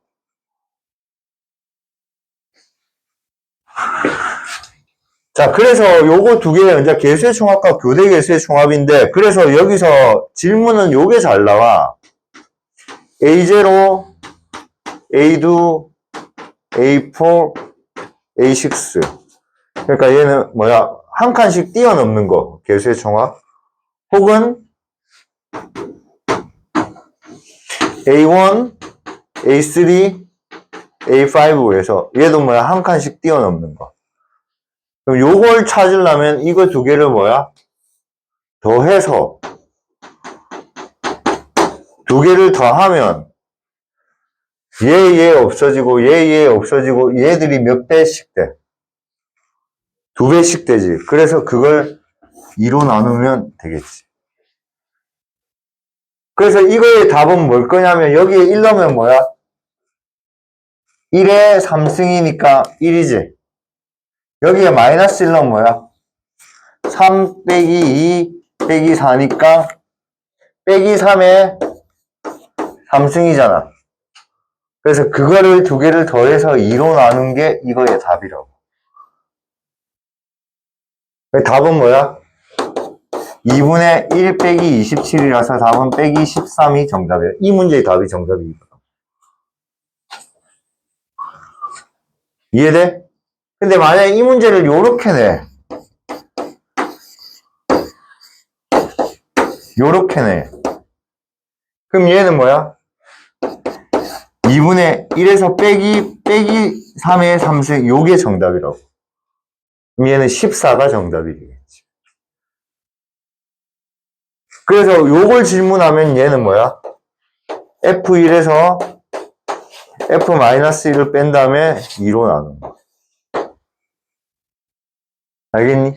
자, 그래서 요거 두 개는 이제 개수의 총합과 교대 개수의 총합인데, 그래서 여기서 질문은 요게 잘 나와. A0, A2, A4, A6. 그러니까 얘는 뭐야? 한 칸씩 뛰어넘는 거. 개수의 총합. 혹은 A1, A3, A5에서 얘도 뭐야? 한 칸씩 뛰어넘는 거. 그럼 요걸 찾으려면 이거 두 개를 뭐야? 더해서 두 개를 더하면 얘 없어지고 얘 없어지고 얘들이 몇 배씩 돼? 2배씩 되지. 그래서 그걸 2로 나누면 되겠지. 그래서 이거의 답은 뭘 거냐면 여기에 1 넣으면 뭐야? 1에 3승이니까 1이지. 여기에 마이너스 1 넣으면 뭐야? 3 빼기 2 빼기 4니까 빼기 3에 3승이잖아. 그래서 그거를 두 개를 더해서 2로 나눈 게 이거의 답이라고. 답은 뭐야? 2분의 1 빼기 27이라서 답은 빼기 13이 정답이에요. 이 문제의 답이 정답이거든. 이해돼? 근데 만약에 이 문제를 요렇게 내. 요렇게 내. 그럼 얘는 뭐야? 2분의 1에서 빼기 3의 3승 요게 정답이라고. 그럼 얘는 14가 정답이 되겠지. 그래서 요걸 질문하면 얘는 뭐야? F1에서 F-1을 뺀 다음에 2로 나눈 거. 알겠니?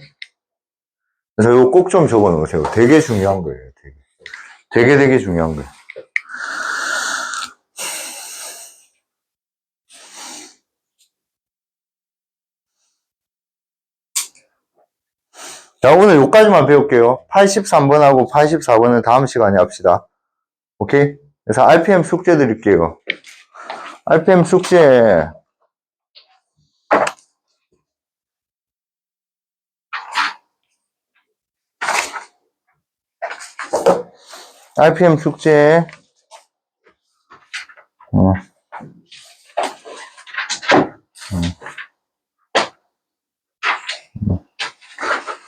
그래서 이거 꼭 좀 적어 놓으세요. 되게 중요한 거예요. 되게 중요한 거예요. 자, 오늘 여기까지만 배울게요. 83번하고 84번은 다음 시간에 합시다. 오케이? 그래서 RPM 숙제 드릴게요. RPM 숙제. RPM 숙제.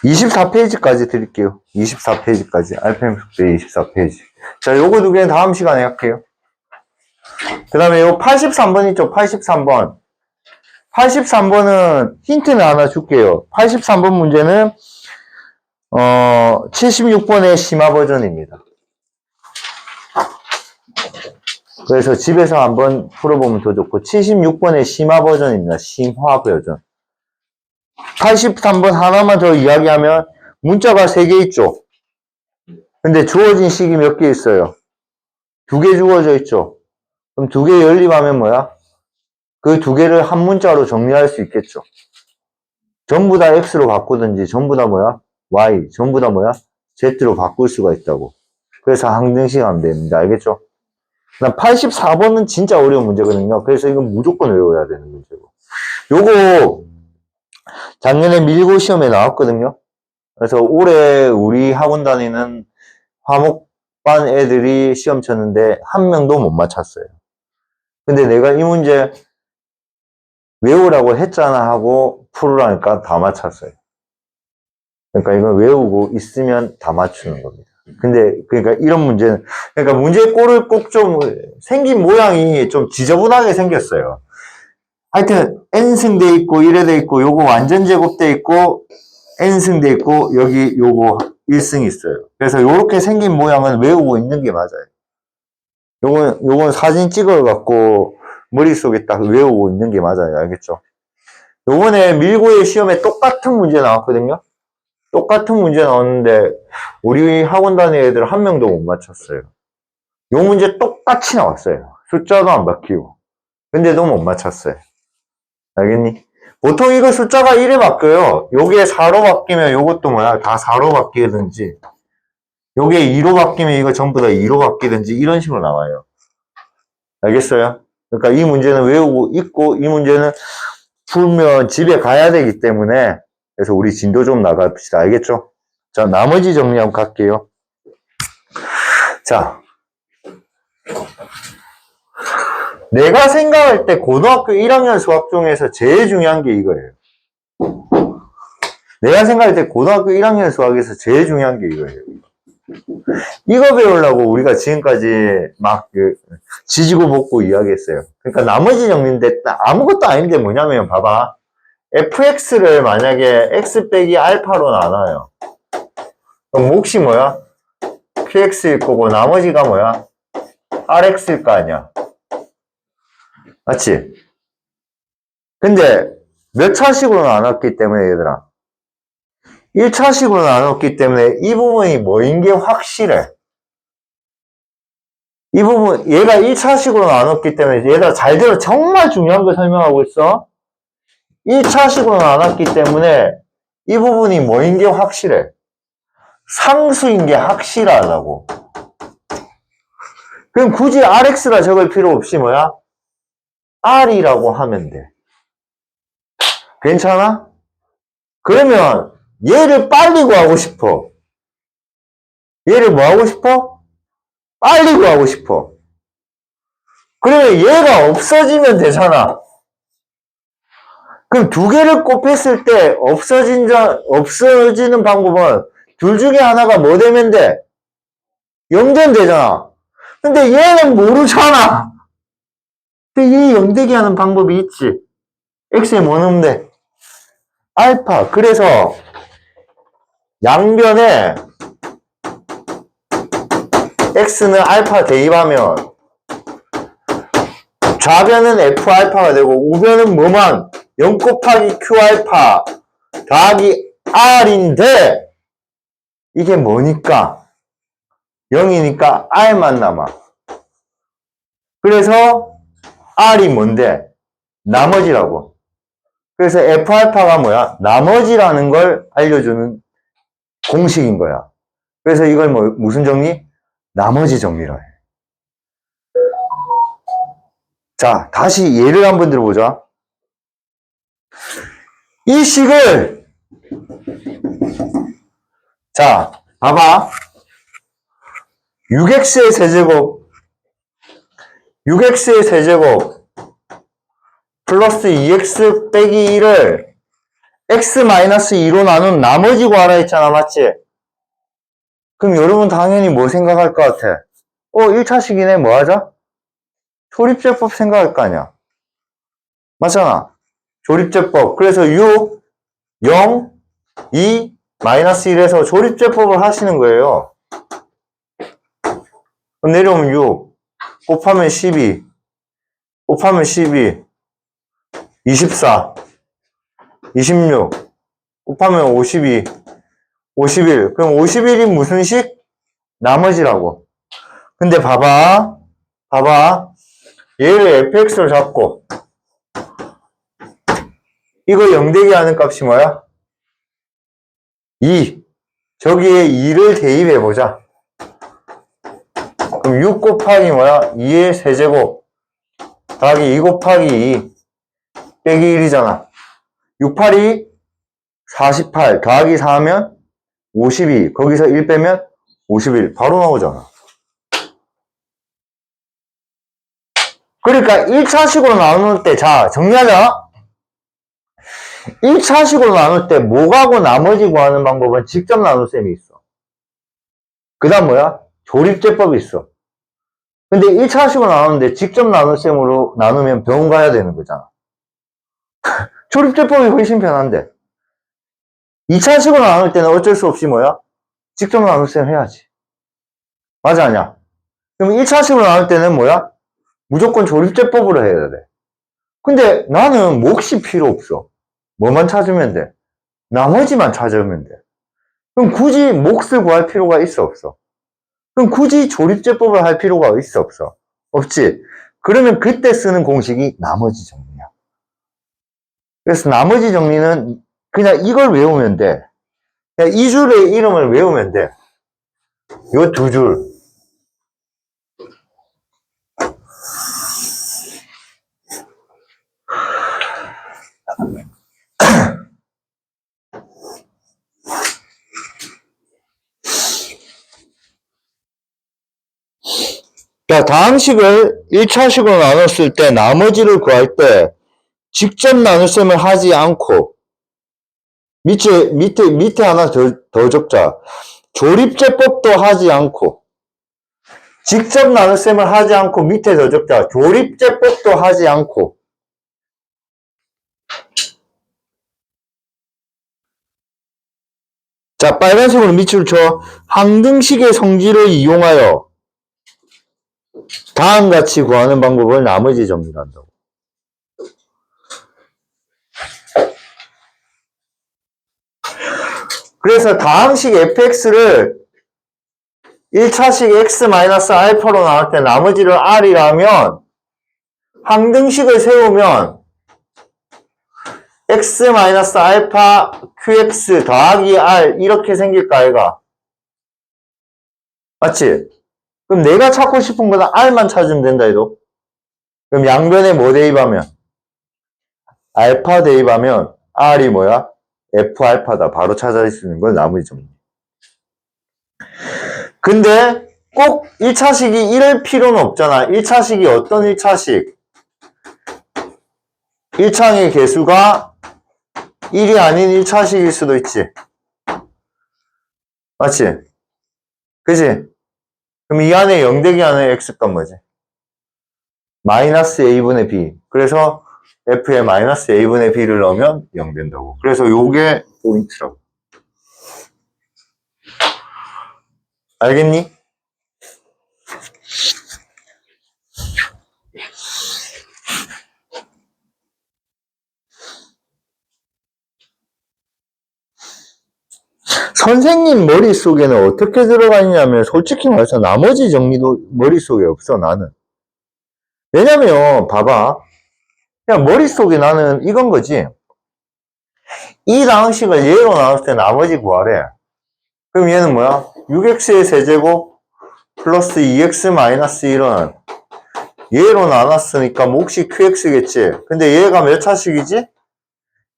24페이지까지 드릴게요. 24페이지까지. RPM 숙제 24페이지. 자, 요거 두 개는 다음 시간에 할게요. 그 다음에 요 83번 있죠? 83번. 83번은 힌트는 하나 줄게요. 83번 문제는, 76번의 심화 버전입니다. 그래서 집에서 한번 풀어보면 더 좋고, 76번의 심화 버전입니다. 심화 버전. 83번 하나만 더 이야기하면, 문자가 3개 있죠? 근데 주어진 식이 몇 개 있어요? 2개 주어져 있죠? 그럼 2개 연립하면 뭐야? 그 2개를 한 문자로 정리할 수 있겠죠? 전부 다 X로 바꾸든지, 전부 다 뭐야? Y, 전부 다 뭐야? Z로 바꿀 수가 있다고. 그래서 항등식 하면 됩니다. 알겠죠? 84번은 진짜 어려운 문제거든요. 그래서 이건 무조건 외워야 되는 문제고. 요거 작년에 밀고 시험에 나왔거든요. 그래서 올해 우리 학원 다니는 화목반 애들이 시험 쳤는데 한 명도 못 맞췄어요. 근데 내가 이 문제 외우라고 했잖아 하고 풀으라니까 다 맞췄어요. 그러니까 이건 외우고 있으면 다 맞추는 겁니다. 근데 그러니까 이런 문제는 그러니까 문제 꼴을 꼭 좀 생긴 모양이 좀 지저분하게 생겼어요. 하여튼 n승 돼 있고 이래 돼 있고 요거 완전 제곱 돼 있고 n승 돼 있고 여기 요거 1승 있어요. 그래서 요렇게 생긴 모양은 외우고 있는 게 맞아요. 요건 사진 찍어 갖고 머릿속에 딱 외우고 있는 게 맞아요. 알겠죠? 요번에 밀고의 시험에 똑같은 문제 나왔거든요. 똑같은 문제 나왔는데 우리 학원 다니는 애들 한 명도 못 맞췄어요. 요 문제 똑같이 나왔어요. 숫자도 안 바뀌고. 근데도 못 맞췄어요. 알겠니? 보통 이거 숫자가 1에 바뀌어요. 요게 4로 바뀌면 요것도 뭐야? 다 4로 바뀌든지 요게 2로 바뀌면 이거 전부 다 2로 바뀌든지 이런 식으로 나와요. 알겠어요? 그러니까 이 문제는 외우고 있고 이 문제는 풀면 집에 가야 되기 때문에 그래서 우리 진도 좀 나갑시다. 알겠죠? 자, 나머지 정리 한번 갈게요. 자, 내가 생각할 때 고등학교 1학년 수학 중에서 제일 중요한 게 이거예요. 내가 생각할 때 고등학교 1학년 수학에서 제일 중요한 게 이거예요. 이거 배우려고 우리가 지금까지 막 지지고 볶고 이야기했어요. 그러니까 나머지 정리인데 아무것도 아닌데 뭐냐면 봐봐. fx를 만약에 x 빼기 알파로 나눠요. 그럼 몫이 뭐야? px일 거고 나머지가 뭐야? rx일 거 아니야. 맞지? 근데 몇 차식으로 나눴기 때문에 얘들아 1차식으로 나눴기 때문에 이 부분이 뭐인 게 확실해. 이 부분 얘가 1차식으로 나눴기 때문에 얘들아 잘 들어. 정말 중요한 걸 설명하고 있어. 1차식으로 나눴기 때문에 이 부분이 뭐인 게 확실해. 상수인 게 확실하다고. 그럼 굳이 rx라 적을 필요 없이 뭐야? r이라고 하면 돼. 괜찮아? 그러면 얘를 빨리 구하고 싶어. 얘를 뭐 하고 싶어? 빨리 구하고 싶어. 그러면 얘가 없어지면 되잖아. 그럼 2개를 곱했을 때 없어지는 방법은 둘 중에 하나가 뭐 되면 돼? 0된 되잖아. 근데 얘는 모르잖아. 근데 얘 0되게 하는 방법이 있지. x에 뭐 넣으면 돼? 알파. 그래서 양변에 x는 알파 대입하면 좌변은 f 알파가 되고 우변은 뭐만 0 곱하기 q 알파 더하기 r인데 이게 뭐니까 0이니까 r만 남아. 그래서 r이 뭔데? 나머지라고. 그래서 f 알파가 뭐야? 나머지라는 걸 알려주는 공식인 거야. 그래서 이걸 무슨 정리? 나머지 정리라 해. 자, 다시 예를 한번 들어보자. 이 식을, 자, 봐봐. 6x의 세제곱, 6x의 세제곱, 플러스 2x 빼기 1을 x-2로 나눈 나머지 구하라 했잖아, 맞지? 그럼 여러분 당연히 뭐 생각할 것 같아? 1차식이네, 뭐 하자? 조립제법 생각할 거 아니야. 맞잖아. 조립제법. 그래서 6, 0, 2, 마이너스 1에서 조립제법을 하시는 거예요. 내려오면 6, 곱하면 12, 곱하면 12, 24, 26, 곱하면 52, 51. 그럼 51이 무슨 식? 나머지라고. 근데 봐봐. 얘를 fx를 잡고, 이거 0되게 하는 값이 뭐야? 2. 저기에 2를 대입해보자. 그럼 6 곱하기 뭐야? 2의 세제곱 더하기 2 곱하기 2 빼기 1이잖아. 6, 8이 48 더하기 4 하면 52. 거기서 1 빼면 51. 바로 나오잖아. 그러니까 1차식으로 나눌 때, 자, 정리하자. 1차식으로 나눌 때 뭐하고 나머지 구하는 방법은 직접 나눗셈이 있어. 그 다음 뭐야? 조립제법이 있어. 근데 1차식으로 나누는데 직접 나눗셈으로 나누면 병원 가야 되는 거잖아. 조립제법이 훨씬 편한데. 2차식으로 나눌 때는 어쩔 수 없이 뭐야? 직접 나눗셈 해야지. 맞아, 아니야? 그럼 1차식으로 나눌 때는 뭐야? 무조건 조립제법으로 해야 돼. 근데 나는 몫이 필요 없어. 뭐만 찾으면 돼? 나머지만 찾으면 돼. 그럼 굳이 몫을 구할 필요가 있어, 없어? 그럼 굳이 조립제법을 할 필요가 있어, 없어? 없지. 그러면 그때 쓰는 공식이 나머지 정리야. 그래서 나머지 정리는 그냥 이걸 외우면 돼. 그냥 이 줄의 이름을 외우면 돼. 요 두 줄. 자, 다음 식을 1차식으로 나눴을 때 나머지를 구할 때 직접 나눗셈을 하지 않고 밑에 하나 더 적자. 조립제법도 하지 않고 직접 나눗셈을 하지 않고 밑에 더 적자. 조립제법도 하지 않고 자, 빨간색으로 밑줄 쳐. 항등식의 성질을 이용하여 다음같이 구하는 방법을 나머지 정리를 한다고. 그래서 다음식 fx를 1차식 x-알파로 나올 때 나머지를 r이라면 항등식을 세우면 x-알파 qx 더하기 r 이렇게 생길까 아이가? 맞지? 그럼 내가 찾고 싶은 거는 r만 찾으면 된다 이도. 그럼 양변에 뭐 대입하면? 알파 대입하면 r이 뭐야? f알파다. 바로 찾을 수 있는 건 나머지 정리. 근데 꼭 1차식이 이럴 필요는 없잖아. 1차식이 어떤 1차식? 1창의 개수가 1이 아닌 1차식일 수도 있지. 맞지? 그지? 그럼 이 안에 0되기 하는 x값 뭐지? 마이너스 a분의 b. 그래서 f에 마이너스 a분의 b를 넣으면 0 된다고. 그래서 요게 포인트라고. 알겠니? 선생님 머릿속에는 어떻게 들어가 있냐면 솔직히 말해서 나머지 정리도 머릿속에 없어 나는. 왜냐면 봐봐. 그냥 머릿속에 나는 이건 거지. 이 방식을 예로 나눴을 때 나머지 구하래. 그럼 얘는 뭐야? 6x의 세제곱 플러스 2x 마이너스 1은 얘로 나눴으니까 몫이 qx겠지. 근데 얘가 몇 차식이지?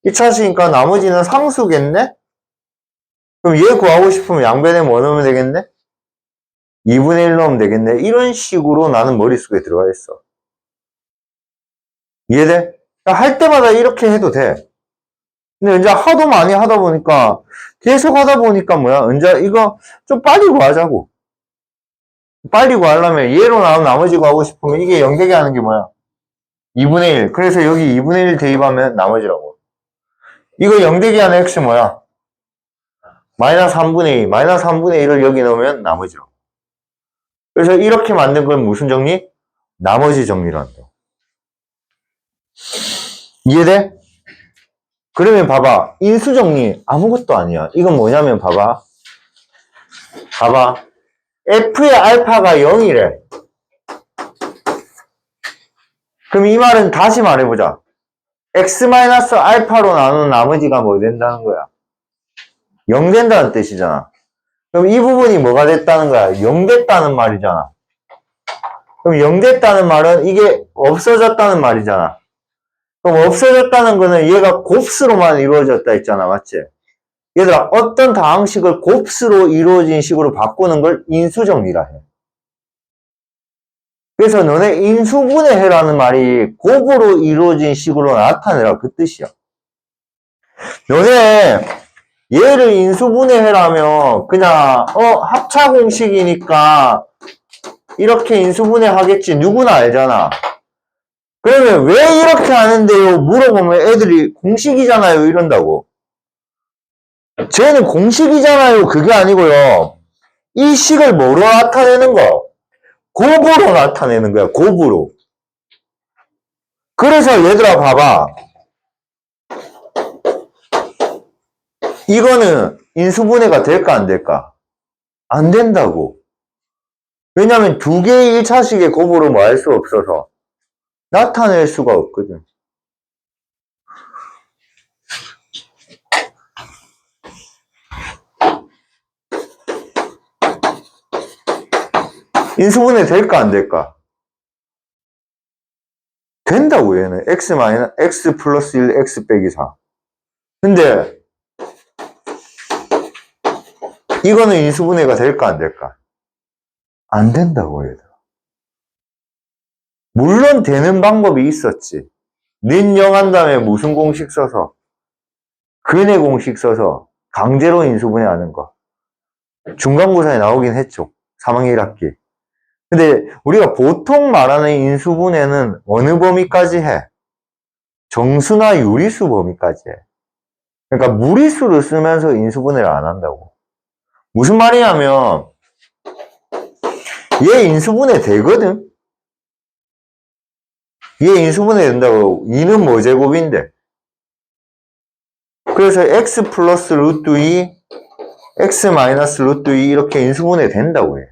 2차식이니까 나머지는 상수겠네? 그럼 얘 구하고 싶으면 양변에 뭐 넣으면 되겠네? 2분의 1 넣으면 되겠네. 이런 식으로 나는 머릿속에 들어가 있어. 이해돼? 할 때마다 이렇게 해도 돼. 근데 이제 하도 많이 하다 보니까, 계속 하다 보니까 뭐야? 이제 이거 좀 빨리 구하자고. 빨리 구하려면 얘로 나온 나머지 구하고 싶으면 이게 0되게 하는 게 뭐야? 2분의 1. 그래서 여기 2분의 1 대입하면 나머지라고. 이거 0되게 하는 x 뭐야? 마이너스 3분의 2. 마이너스 3분의 1을 여기 넣으면 나머지라고. 그래서 이렇게 만든 건 무슨 정리? 나머지 정리를 한다. 이해돼? 그러면 봐봐. 인수정리 아무것도 아니야. 이건 뭐냐면 봐봐. F의 알파가 0이래. 그럼 이 말은 다시 말해보자. X-알파로 나눈 나머지가 뭐 된다는 거야? 0 된다는 뜻이잖아. 그럼 이 부분이 뭐가 됐다는 거야? 0 됐다는 말이잖아. 그럼 0 됐다는 말은 이게 없어졌다는 말이잖아. 그럼 없어졌다는 거는 얘가 곱수로만 이루어졌다 했잖아. 맞지? 얘들아, 어떤 다항식을 곱수로 이루어진 식으로 바꾸는 걸 인수정리라 해. 그래서 너네 인수분해해라는 말이 곱으로 이루어진 식으로 나타내라 그 뜻이야. 너네 얘를 인수분해해라면 그냥 합차공식이니까 이렇게 인수분해하겠지 누구나 알잖아. 그러면 왜 이렇게 하는데요? 물어보면 애들이 공식이잖아요 이런다고. 쟤는 공식이잖아요 그게 아니고요. 이 식을 뭐로 나타내는 거? 곱으로 나타내는 거야 곱으로. 그래서 얘들아 봐봐. 이거는 인수분해가 될까 안 될까? 안 된다고. 왜냐면 두 개의 1차식의 곱으로 뭐 할 수 없어서 나타낼 수가 없거든. 인수분해 될까 안 될까? 된다고 얘는 x 플러스 1 x 빼기 4. 근데 이거는 인수분해가 될까 안 될까? 안 된다고 얘들아. 물론 되는 방법이 있었지. 는0한 다음에 무슨 공식 써서 근의 공식 써서 강제로 인수분해하는 거. 중간고사에 나오긴 했죠. 3학년 1학기. 근데 우리가 보통 말하는 인수분해는 어느 범위까지 해? 정수나 유리수 범위까지 해. 그러니까 무리수를 쓰면서 인수분해를 안 한다고. 무슨 말이냐면 얘 인수분해 되거든? 얘 인수분해 된다고. 2는 뭐 제곱인데? 그래서 x 플러스 루트 2, x 마이너스 루트 2 이렇게 인수분해 된다고 해.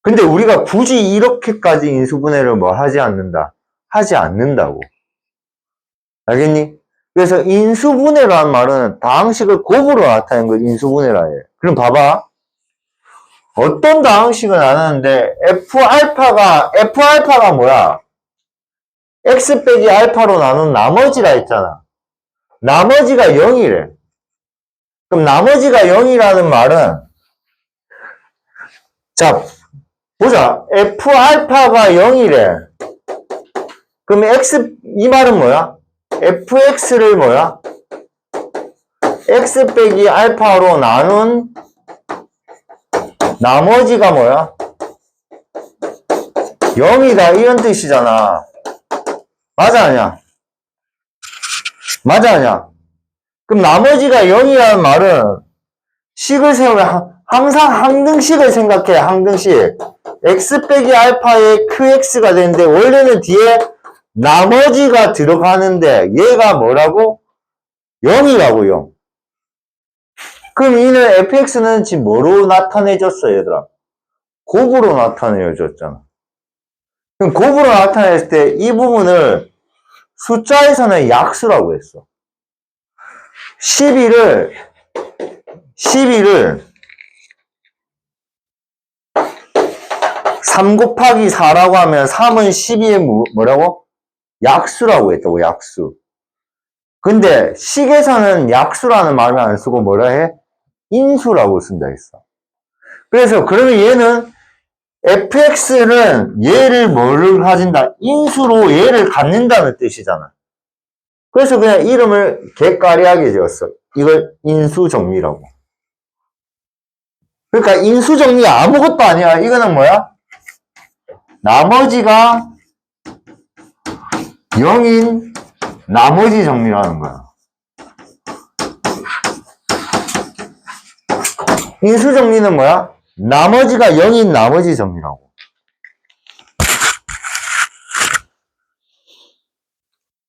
근데 우리가 굳이 이렇게까지 인수분해를 뭐 하지 않는다? 하지 않는다고. 알겠니? 그래서 인수분해라는 말은 다항식을 곱으로 나타내는 걸 인수분해라 해. 그럼 봐봐. 어떤 다항식은 안 하는데 F알파가 뭐야? X 빼기 알파로 나눈 나머지라 했잖아. 나머지가 0이래. 그럼 나머지가 0이라는 말은 자 보자. F알파가 0이래. 그럼 이 말은 뭐야? fx를 뭐야? x 빼기 알파로 나눈 나머지가 뭐야? 0이다 이런 뜻이잖아. 맞아 아니야? 맞아 아니야? 그럼 나머지가 0이라는 말은 식을 세우면 항상 항등식을 생각해. 항등식. x 빼기 알파의 qx가 되는데 원래는 뒤에 나머지가 들어가는데 얘가 뭐라고? 0이라고 0. 그럼 이는 fx는 지금 뭐로 나타내줬어 얘들아? 곱으로 나타내줬잖아. 그럼 곱으로 나타냈을 때 이 부분을 숫자에서는 약수라고 했어. 12를 12를 3 곱하기 4라고 하면 3은 12의 뭐라고? 약수라고 했다고, 약수. 근데 식에서는 약수라는 말을 안 쓰고 뭐라 해? 인수라고 쓴다 했어. 그래서 그러면 얘는 fx는 얘를 뭐를 가진다? 인수로 얘를 갖는다는 뜻이잖아. 그래서 그냥 이름을 개까리하게 지었어. 이걸 인수정리라고. 그러니까 인수정리 아무것도 아니야. 이거는 뭐야? 나머지가 0인 나머지 정리라는 거야. 인수정리는 뭐야? 나머지가 0인 나머지 정리라고.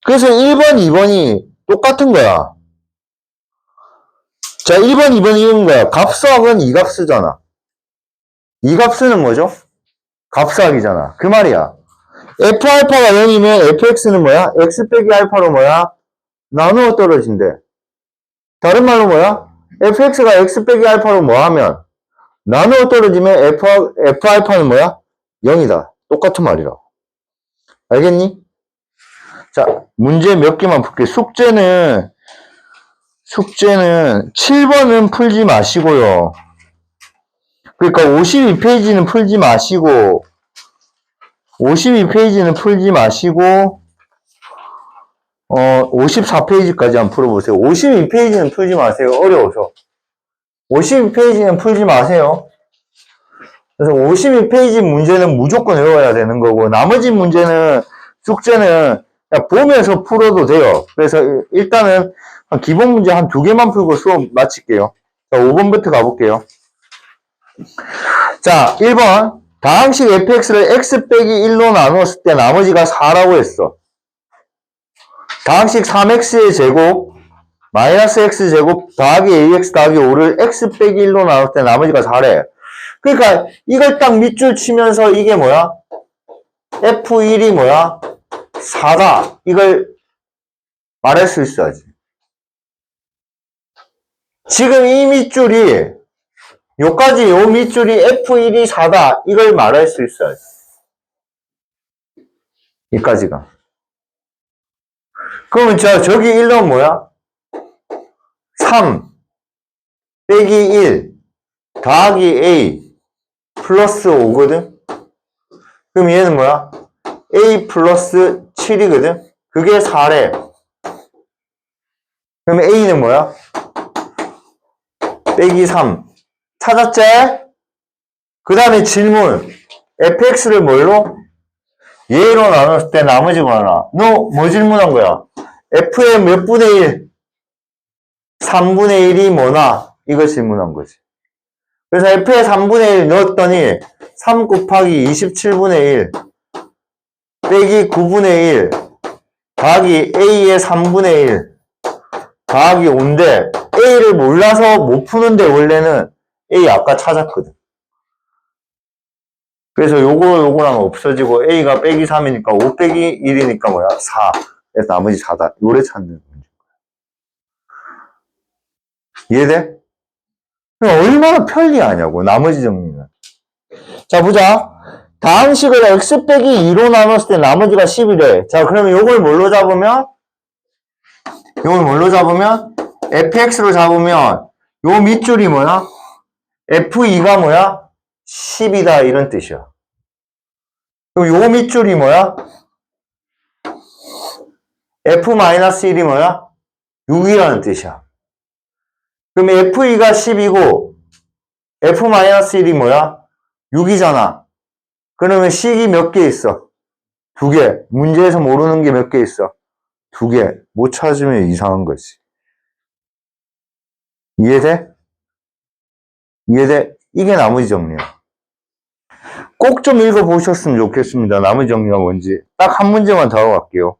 그래서 1번, 2번이 똑같은 거야. 자, 1번, 2번 이런 거야. 값수학은 이 값수잖아. 이 값수는 뭐죠? 값수학이잖아. 그 말이야. F알파가 0이면 fx는 뭐야? x 빼기 알파로 뭐야? 나누어 떨어진대. 다른 말로 뭐야? fx가 x 빼기 알파로 뭐하면? 나누어 떨어지면 f알파는 뭐야? 0이다. 똑같은 말이라고. 알겠니? 자, 문제 몇 개만 볼게. 숙제는 7번은 풀지 마시고요. 그러니까 52페이지는 풀지 마시고 54페이지까지 한번 풀어보세요. 52페이지는 풀지 마세요. 어려워서. 52페이지는 풀지 마세요. 그래서 52페이지 문제는 무조건 외워야 되는 거고, 나머지 문제는, 숙제는 그냥 보면서 풀어도 돼요. 그래서 일단은 기본 문제 한 2개만 풀고 수업 마칠게요. 자, 5번부터 가볼게요. 자, 1번. 다항식 fx를 x 빼기 1로 나누었을 때 나머지가 4라고 했어. 다항식 3x의 제곱 마이너스 x제곱 더하기 ax 더하기 5를 x 빼기 1로 나눴을 때 나머지가 4래. 그러니까 이걸 딱 밑줄 치면서 이게 뭐야? f1이 뭐야? 4다. 이걸 말할 수 있어야지. 지금 이 밑줄이 요까지 요 밑줄이 f1이 4다. 이걸 말할 수 있어야지. 여기까지가. 그러면 저기 1은 뭐야? 3 빼기 1 더하기 a 플러스 5거든? 그럼 얘는 뭐야? a 플러스 7이거든? 그게 4래. 그럼 a는 뭐야? 빼기 3. 찾았지? 그 다음에 질문. fx를 뭘로? 얘로 나눴을 때 나머지가 하나. 너 뭐 질문한 거야? f의 몇 분의 1? 3분의 1이 뭐나? 이거 질문한 거지. 그래서 f의 3분의 1 넣었더니 3 곱하기 27분의 1 빼기 9분의 1 더하기 a의 3분의 1 더하기 5인데 a를 몰라서 못 푸는데 원래는 a 아까 찾았거든. 그래서 요거랑 없어지고 a가 빼기 3이니까 5 빼기 1이니까 뭐야? 4. 그래서 나머지 4다. 요래 찾는 문제인 거야. 이해돼? 얼마나 편리하냐고, 나머지 정리는. 자, 보자. 다항식을 x 빼기 2로 나눴을 때 나머지가 10이래. 자, 그러면 요걸 뭘로 잡으면? fx로 잡으면 요 밑줄이 뭐야? f2가 뭐야? 10이다 이런 뜻이야. 그럼 요 밑줄이 뭐야? f-1이 뭐야? 6이라는 뜻이야. 그럼 f2가 10이고 f-1이 뭐야? 6이잖아. 그러면 식이 몇 개 있어? 2개. 문제에서 모르는 게 몇 개 있어? 2개. 못 찾으면 이상한 거지. 이해돼? 이해돼? 이게 나머지 정리야. 꼭 좀 읽어보셨으면 좋겠습니다. 나머지 정리가 뭔지. 딱 한 문제만 더 하고 갈게요.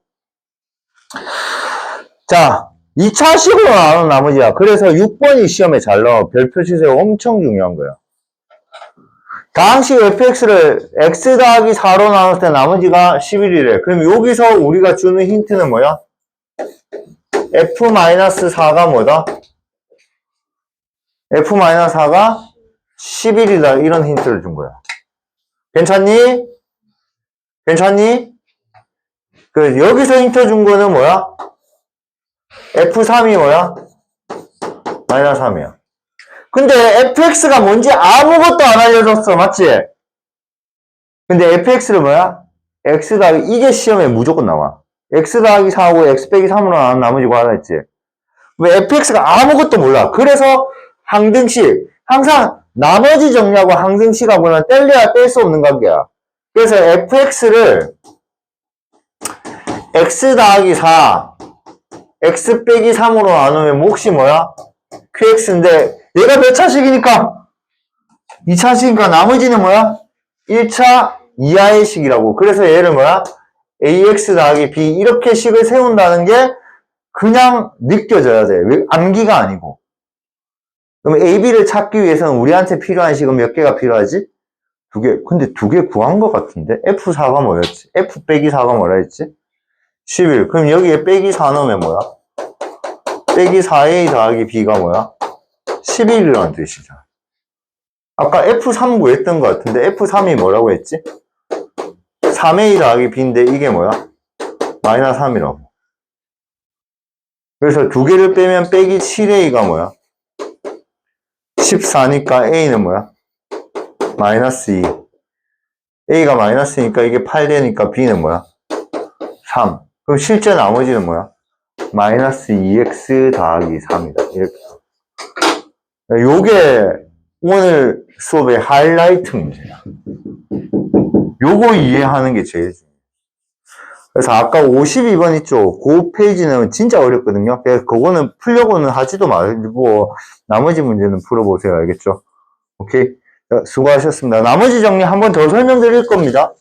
자, 2차식으로 나오는 나머지야. 그래서 6번이 시험에 잘 나와. 별표 치세요. 엄청 중요한 거야. 다항식 fx를 x 더하기 4로 나눴을 때 나머지가 11이래. 그럼 여기서 우리가 주는 힌트는 뭐야? f-4가 뭐다? F-4가 11이다. 이런 힌트를 준 거야. 괜찮니? 괜찮니? 여기서 힌트 준 거는 뭐야? F3이 뭐야? 마이너스 3이야. 근데 fx가 뭔지 아무것도 안 알려줬어. 맞지? 근데 fx를 뭐야? x 더하기 이게 시험에 무조건 나와. x 더하기 4하고 x 빼기 3으로 나온 나머지 구하라 했지. 왜 fx가 아무것도 몰라. 그래서 항등식. 항상 나머지 정리하고 항등식하고는 뗄래야 뗄 수 없는 관계야. 그래서 fx를 x 더하기 4 x 빼기 3으로 나누면 몫이 뭐야? qx인데 얘가 몇 차식이니까? 2차식이니까 나머지는 뭐야? 1차 이하의 식이라고. 그래서 얘를 뭐야? ax 더하기 b 이렇게 식을 세운다는 게 그냥 느껴져야 돼. 암기가 아니고. 그럼 ab를 찾기 위해서는 우리한테 필요한 식은 몇 개가 필요하지? 2개. 근데 2개 구한 것 같은데? f4가 뭐였지? f 빼기 4가 뭐라 했지? 11. 그럼 여기에 빼기 4 넣으면 뭐야? 빼기 4a 더하기 b가 뭐야? 11이라는 뜻이잖아. 아까 F3 구했던 것 같은데 F3이 뭐라고 했지? 3a 더하기 b인데 이게 뭐야? 마이너스 3이라고. 그래서 2개를 빼면 빼기 7a가 뭐야? 14니까 a는 뭐야? 마이너스 2. a가 마이너스니까 이게 8 되니까 b는 뭐야? 3. 그럼 실제 나머지는 뭐야? 마이너스 2x 더하기 3이다. 이렇게. 요게 오늘 수업의 하이라이트 문제야. 요거 이해하는 게 제일 중요해. 그래서 아까 52번 있죠? 그 페이지는 진짜 어렵거든요. 그래서 그거는 풀려고는 하지도 말고 나머지 문제는 풀어보세요. 알겠죠? 오케이? 수고하셨습니다. 나머지 정리 한 번 더 설명드릴 겁니다.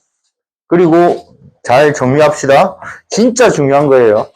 그리고 잘 정리합시다. 진짜 중요한 거예요.